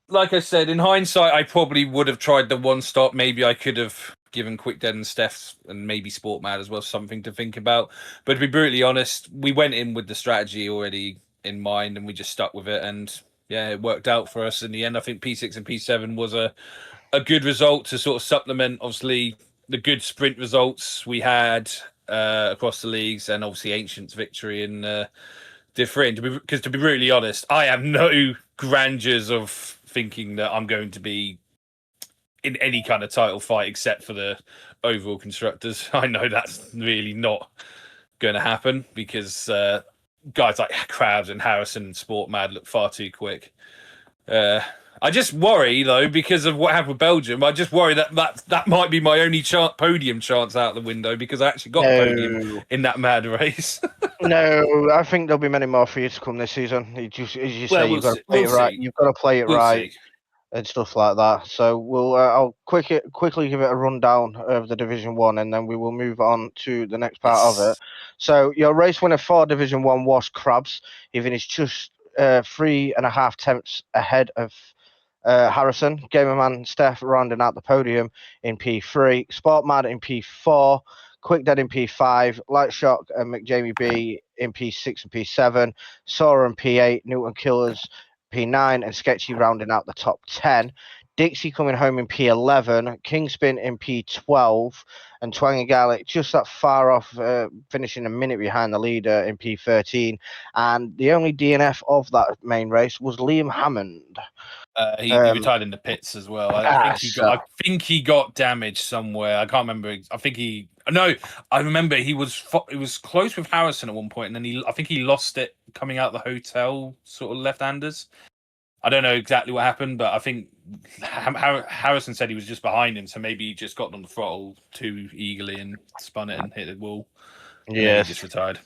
like I said, in hindsight, I probably would have tried the one stop. Maybe I could have given Quick Dead and Steph and maybe Sport Mad as well something to think about. But to be brutally honest, we went in with the strategy already in mind and we just stuck with it. And yeah, it worked out for us in the end. I think P6 and P7 was a good result to sort of supplement, obviously, the good sprint results we had across the leagues and obviously Ancient's victory in different. Because to be brutally honest, I have no grandeurs of thinking that I'm going to be in any kind of title fight except for the overall constructors. I know that's really not going to happen because guys like Krabs and Harrison and Sport Mad look far too quick. I just worry though because of what happened with Belgium. I just worry that might be my only podium chance out the window because I actually got a podium in that mad race. No, I think there'll be many more for you to come this season. As you say, you've got to play it right. You've got to play it right and stuff like that. So I'll quickly give it a rundown of the Division 1 and then we will move on to the next part of it. So your race winner for Division 1 was Krabs. He finished just 3.5 tenths ahead of Harrison. Gamerman Steph rounding out the podium in P3. Sport Mad in P4. Quick Dead in P5, Light Shock and McJamie B in P6 and P7, Sora in P8, Newton Killers P9, and Sketchy rounding out the top 10. Dixie coming home in P11, Kingspin in P12, and Twang and Garlic just that far off, finishing a minute behind the leader in P13. And the only DNF of that main race was Liam Hammond. He retired in the pits as well. I think he got damaged somewhere. I can't remember. I remember he was close with Harrison at one point, and then I think he lost it coming out the hotel, sort of left-handers. I don't know exactly what happened, but I think Harrison said he was just behind him, so maybe he just got on the throttle too eagerly and spun it and hit the wall. Yeah, he just retired.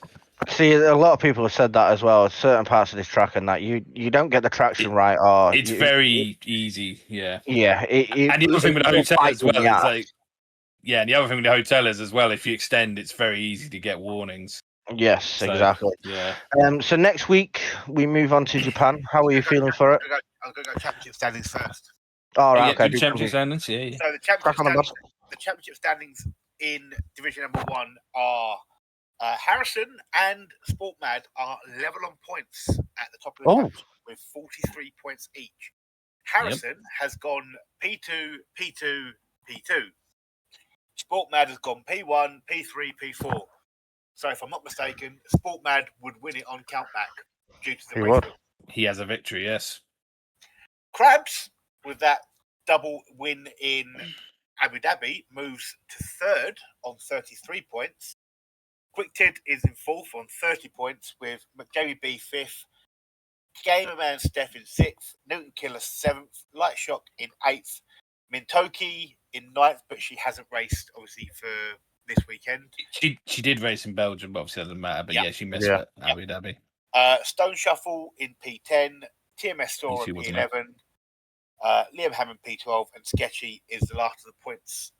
See, a lot of people have said that as well. Certain parts of this track and that you don't get the traction right, or it's very easy. Yeah. Yeah. And the other thing with the hotel as well is and the other thing with the hotel is as well, if you extend, it's very easy to get warnings. Yes, exactly. Yeah. So next week we move on to Japan. How are you feeling for it? I'm going to go championship standings first. All right, okay. Championship standings, yeah. So the championship standings in Division number 1 are Harrison and Sport Mad are level on points at the top of the championship with 43 points each. Harrison has gone P2, P2, P2. Sport Mad has gone P1, P3, P4. So if I'm not mistaken, Sport Mad would win it on countback due to the race. He has a victory, yes. Krabs, with that double win in Abu Dhabi, moves to third on 33 points. Quick Tid is in fourth on 30 points, with McJamie B fifth, Gamerman Steph in sixth, Newton Killer seventh, Light Shock in eighth, Mintoki in ninth, but she hasn't raced obviously for this weekend. She did race in Belgium, but obviously it doesn't matter. But yeah, she missed it. Abu Dhabi. Stone Shuffle in P10, TMS Thor in wasn't P11, Liam Hammond P12, and Sketchy is the last of the points.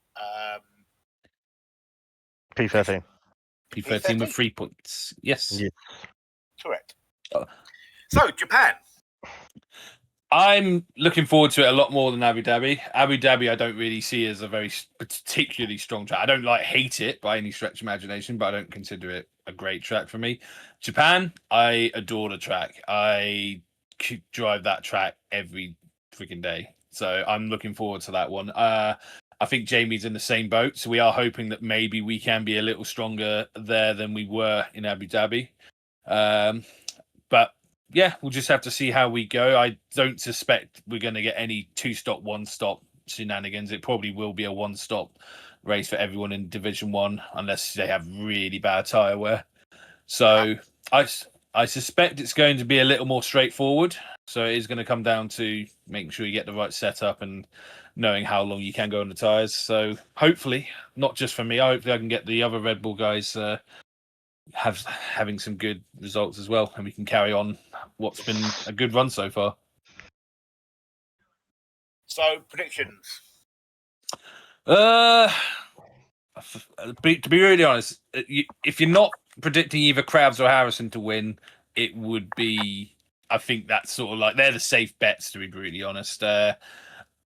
P13. P13 with 3 points. Yes. Yeah. Correct. So, Japan. I'm looking forward to it a lot more than Abu Dhabi. Abu Dhabi, I don't really see as a very particularly strong track. I don't hate it by any stretch of imagination, but I don't consider it a great track for me. Japan, I adore the track. I could drive that track every freaking day. So I'm looking forward to that one. I think Jamie's in the same boat, so we are hoping that maybe we can be a little stronger there than we were in Abu Dhabi. But yeah, we'll just have to see how we go. I don't suspect we're going to get any 2-stop, 1-stop shenanigans. It probably will be a 1-stop race for everyone in Division 1, unless they have really bad tyre wear. So I suspect it's going to be a little more straightforward. So it is going to come down to making sure you get the right setup and knowing how long you can go on the tyres. So hopefully, not just for me, hopefully I can get the other Red Bull guys having some good results as well, and we can carry on what's been a good run so far. So, predictions. To be really honest, if you're not predicting either Krabs or Harrison to win, it would be, I think that's sort of like they're the safe bets, to be brutally honest.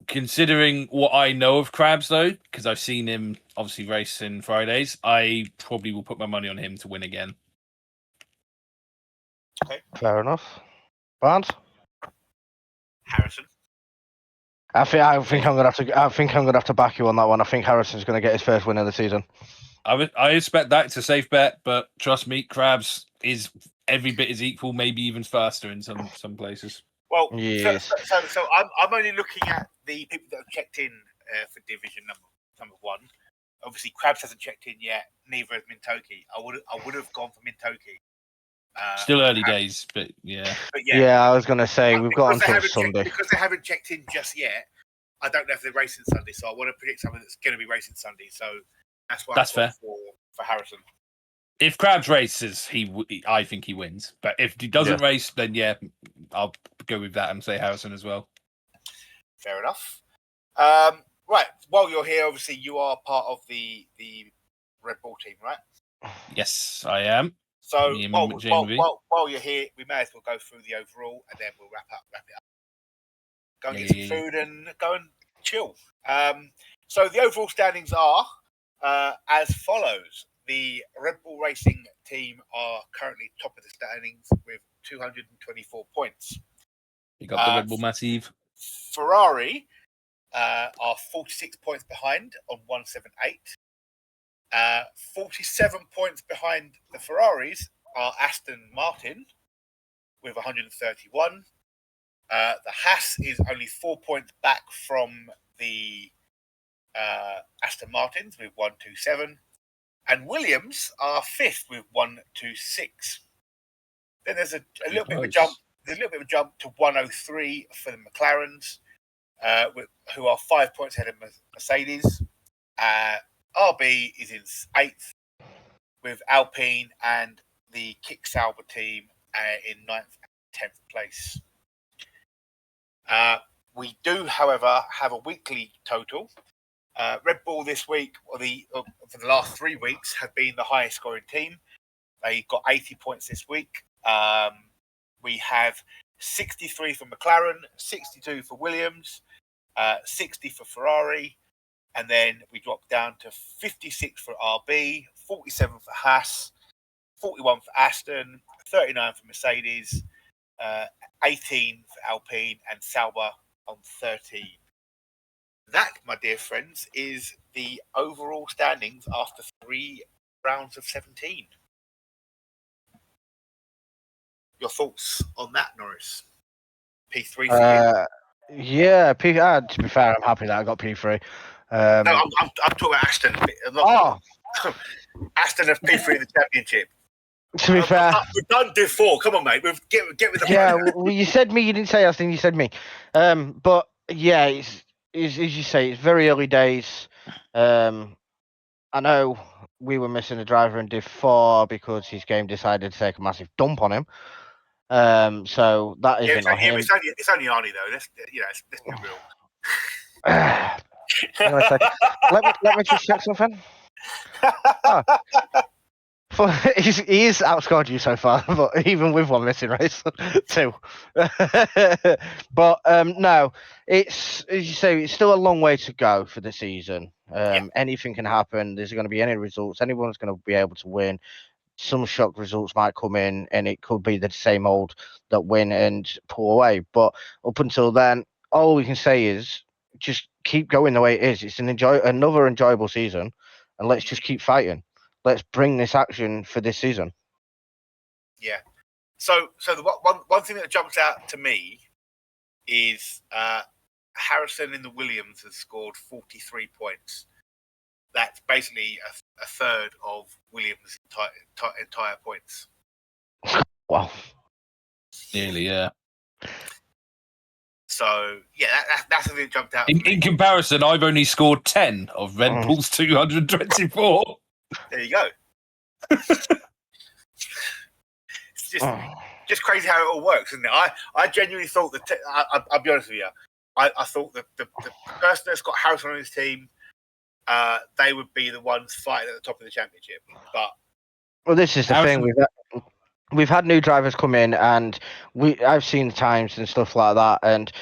Considering what I know of Krabs, though, because I've seen him obviously race in Fridays, I probably will put my money on him to win again. Okay. Fair enough. Barnes? Harrison. I think I'm gonna have to back you on that one. I think Harrison's gonna get his first win of the season. I expect that. It's a safe bet, but trust me, Krabs is every bit as equal, maybe even faster in some places. Well, yes. so I'm only looking at the people that have checked in for division number 1. Obviously, Krabs hasn't checked in yet. Neither has Mintoki. I would have gone for Mintoki. Still early days, but yeah. Yeah, I was gonna say we've got until Sunday because they haven't checked in just yet. I don't know if they're racing Sunday, so I want to predict something that's going to be racing Sunday. So that's why that's fair for Harrison. If Krabs races, I think he wins. But if he doesn't race, then yeah, I'll go with that and say Harrison as well. Fair enough. Right. While you're here, obviously you are part of the Red Bull team, right? Yes, I am. So while you're here, we may as well go through the overall, and then we'll wrap it up. Go and get some food and go and chill. So the overall standings are as follows. The Red Bull Racing team are currently top of the standings with 224 points. You got the Red Bull Massive. Ferrari are 46 points behind on 178. 47 points behind the Ferraris are Aston Martin with 131. The Haas is only 4 points back from the Aston Martins with 127. And Williams are 5th with 126. Then there's a little bit of a jump. There's a little bit of a jump to 103 for the McLarens, who are 5 points ahead of Mercedes. RB is in 8th with Alpine and the Kick Sauber team in 9th and 10th place. We do, however, have a weekly total. Red Bull this week, for the last 3 weeks, have been the highest scoring team. They got 80 points this week. We have 63 for McLaren, 62 for Williams, 60 for Ferrari, and then we drop down to 56 for RB, 47 for Haas, 41 for Aston, 39 for Mercedes, 18 for Alpine, and Sauber on 13. That, my dear friends, is the overall standings after 3 rounds of 17. Your thoughts on that, Norris? P3 for you? Yeah, to be fair, I'm happy that I got P3. No, I'm talking about Aston. Aston have P3 in the championship. To be fair, we've done Div 4. Come on, mate. We've get with the yeah. Well, you said me. You didn't say Aston. You said me. But yeah, it's as you say, it's very early days. I know we were missing a driver in Div 4 because his game decided to take a massive dump on him. So that isn't on him. It's only Arnie though. Let's be real. Hang on a sec. Let me just check something. Oh. He is outscored you so far, but even with one missing race, 2. But no, it's as you say, it's still a long way to go for the season. Anything can happen. There's going to be any results. Anyone's going to be able to win. Some shock results might come in, and it could be the same old that win and pull away. But up until then, all we can say is just keep going the way it is. It's another enjoyable season, and let's just keep fighting. Let's bring this action for this season. Yeah. So the one thing that jumps out to me is Harrison in the Williams has scored 43 points. That's basically a third of Williams' entire points. Wow. Nearly, yeah. So yeah, that's the thing that jumped out. In comparison, I've only scored 10 of Red Bull's 224. There you go. It's just crazy how it all works, isn't it? I genuinely thought that I'll be honest with you. I thought that the person that's got Harrison on his team, they would be the ones fighting at the top of the championship. But this is the thing. We've had new drivers come in, and I've seen the times and stuff like that, and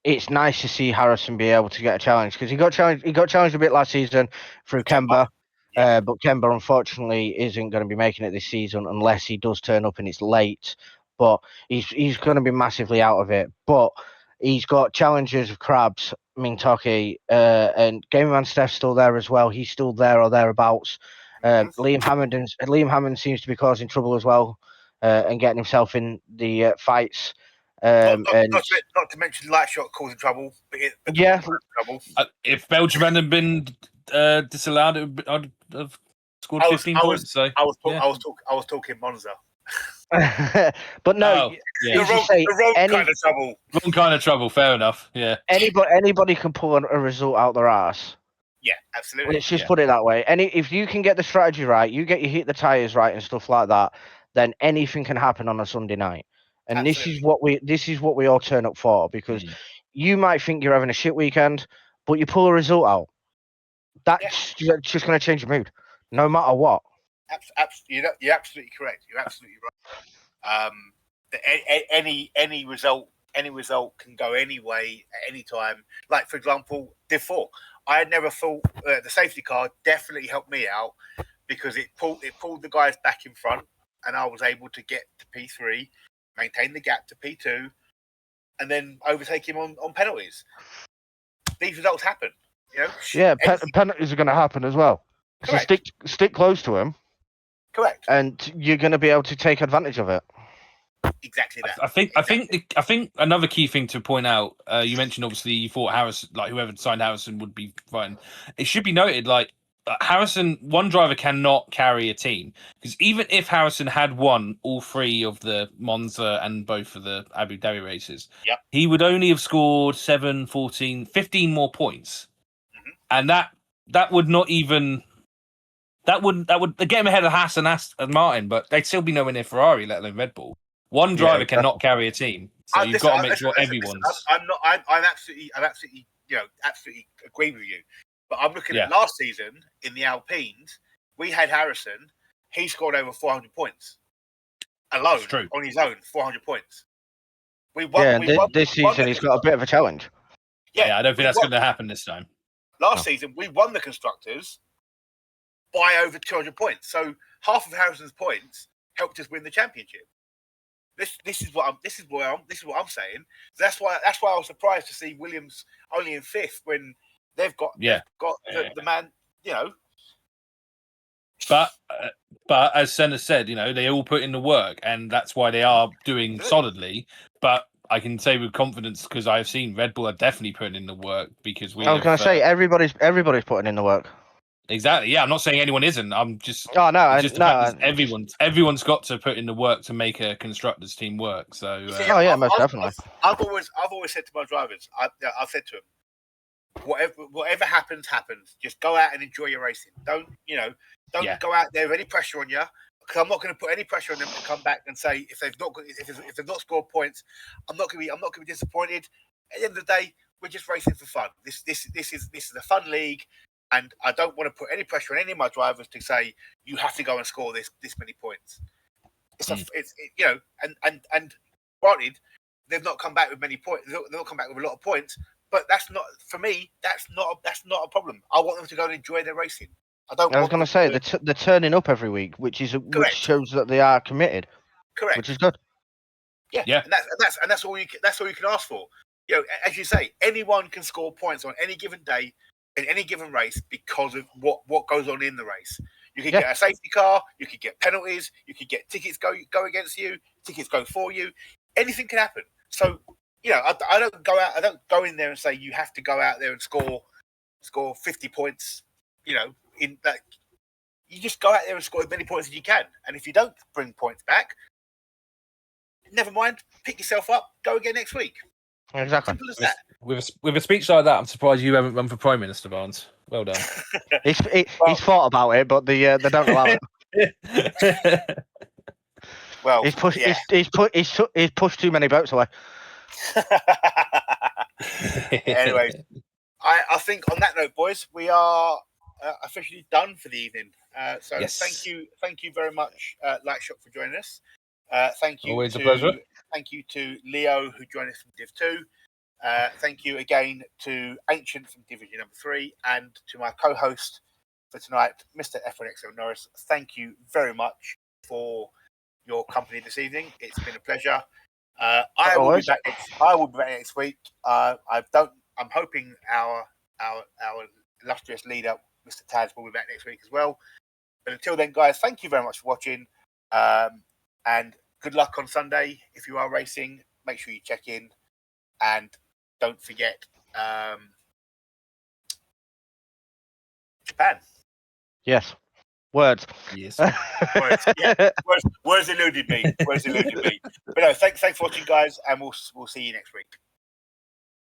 it's nice to see Harrison be able to get a challenge because he got challenged a bit last season through Kemba. But Kemba, unfortunately, isn't going to be making it this season unless he does turn up and it's late. But he's going to be massively out of it. But he's got challenges of Krabs, Mintoki, and Gamerman Steph's still there as well. He's still there or thereabouts. Liam Hammond seems to be causing trouble as well and getting himself in the fights. Not to mention Lightshot causing trouble. Trouble. If Belgium hadn't been disallowed, I'd have scored 15 points. I was talking Monza. But no, the wrong kind of trouble. Wrong kind of trouble. Fair enough. Yeah. Anybody can pull a result out their ass. Yeah, absolutely. Let's just put it that way. If you can get the strategy right, you hit the tires right and stuff like that, then anything can happen on a Sunday night. And absolutely. this is what we all turn up for, because you might think you're having a shit weekend, but you pull a result out. That's just going to change your mood, no matter what. You're absolutely correct. You're absolutely right. Any result can go any way at any time. Like, for example, Div 4. I had never thought the safety car definitely helped me out because it pulled the guys back in front, and I was able to get to P3, maintain the gap to P2, and then overtake him on penalties. These results happen. You know? Yeah, penalties are going to happen as well. Correct. So stick close to him. Correct. And you're going to be able to take advantage of it. Exactly that. I think another key thing to point out. You mentioned obviously you thought Harrison, like whoever signed Harrison, would be fine. It should be noted, like Harrison, one driver cannot carry a team, because even if Harrison had won all 3 of the Monza and both of the Abu Dhabi races, he would only have scored 7, 14, 15 more points. And that would not even that would get him ahead of Haas and Martin, but they'd still be nowhere near Ferrari, let alone Red Bull. One driver cannot carry a team, so you've got to make sure everyone's. I'm absolutely absolutely agree with you. But I'm looking at last season in the Alpines. We had Harrison. He scored over 400 points alone on his own. 400 points. This season he's got a bit of a challenge. Yeah, I don't think that's going to happen this time. Last season, we won the Constructors by over 200 points. So half of Harrison's points helped us win the championship. This is what I'm saying. That's why I was surprised to see Williams only in 5th when they've got the man. You know, But as Senna said, they all put in the work, and that's why they are doing solidly. But I can say with confidence, because I've seen Red Bull are definitely putting in the work, because we. I was going to say everybody's putting in the work. Exactly. Yeah, I'm not saying anyone isn't. I'm just. Oh no, it's just the fact that everyone's got to put in the work to make a constructors team work. So. Most definitely. I've always said to my drivers, I've said to them, whatever happens. Just go out and enjoy your racing. Don't go out there with any pressure on you. Because I'm not going to put any pressure on them to come back and say if they've not scored points, I'm not going to be disappointed. At the end of the day, we're just racing for fun. This is a fun league, and I don't want to put any pressure on any of my drivers to say you have to go and score this many points. And granted, they've not come back with many points. They've not come back with a lot of points, but that's not for me. That's not a problem. I want them to go and enjoy their racing. I was going to say they're turning up every week, which shows that they are committed. Correct. Which is good. Yeah. And that's all you can ask for. As you say, anyone can score points on any given day in any given race because of what goes on in the race. You could get a safety car, you could get penalties, you could get tickets go against you, tickets go for you. Anything can happen. So I don't go in there and say you have to go out there and score 50 points. In that, you just go out there and score as many points as you can. And if you don't bring points back, never mind. Pick yourself up. Go again next week. Exactly. Simple as that. With a speech like that, I'm surprised you haven't run for Prime Minister, Barnes. Well done. He's thought about it, but they don't allow it. Well, he's pushed too many votes away. Anyway, I think on that note, boys, we are officially done for the evening. So yes. thank you very much, Lightshock, for joining us. Thank you. Always a pleasure. Thank you to Leo, who joined us from Div 2. Thank you again to Ancient from Division number 3, and to my co-host for tonight, Mr. F1XL Norris. Thank you very much for your company this evening. It's been a pleasure. I will be back next week. I'm hoping our illustrious leader, Mr. Taz, will be back next week as well. But until then, guys, thank you very much for watching. And good luck on Sunday. If you are racing, make sure you check in. And don't forget Japan. Yes. Words. Yes. Words. Yeah. Words eluded me. But no, thanks for watching, guys, and we'll see you next week.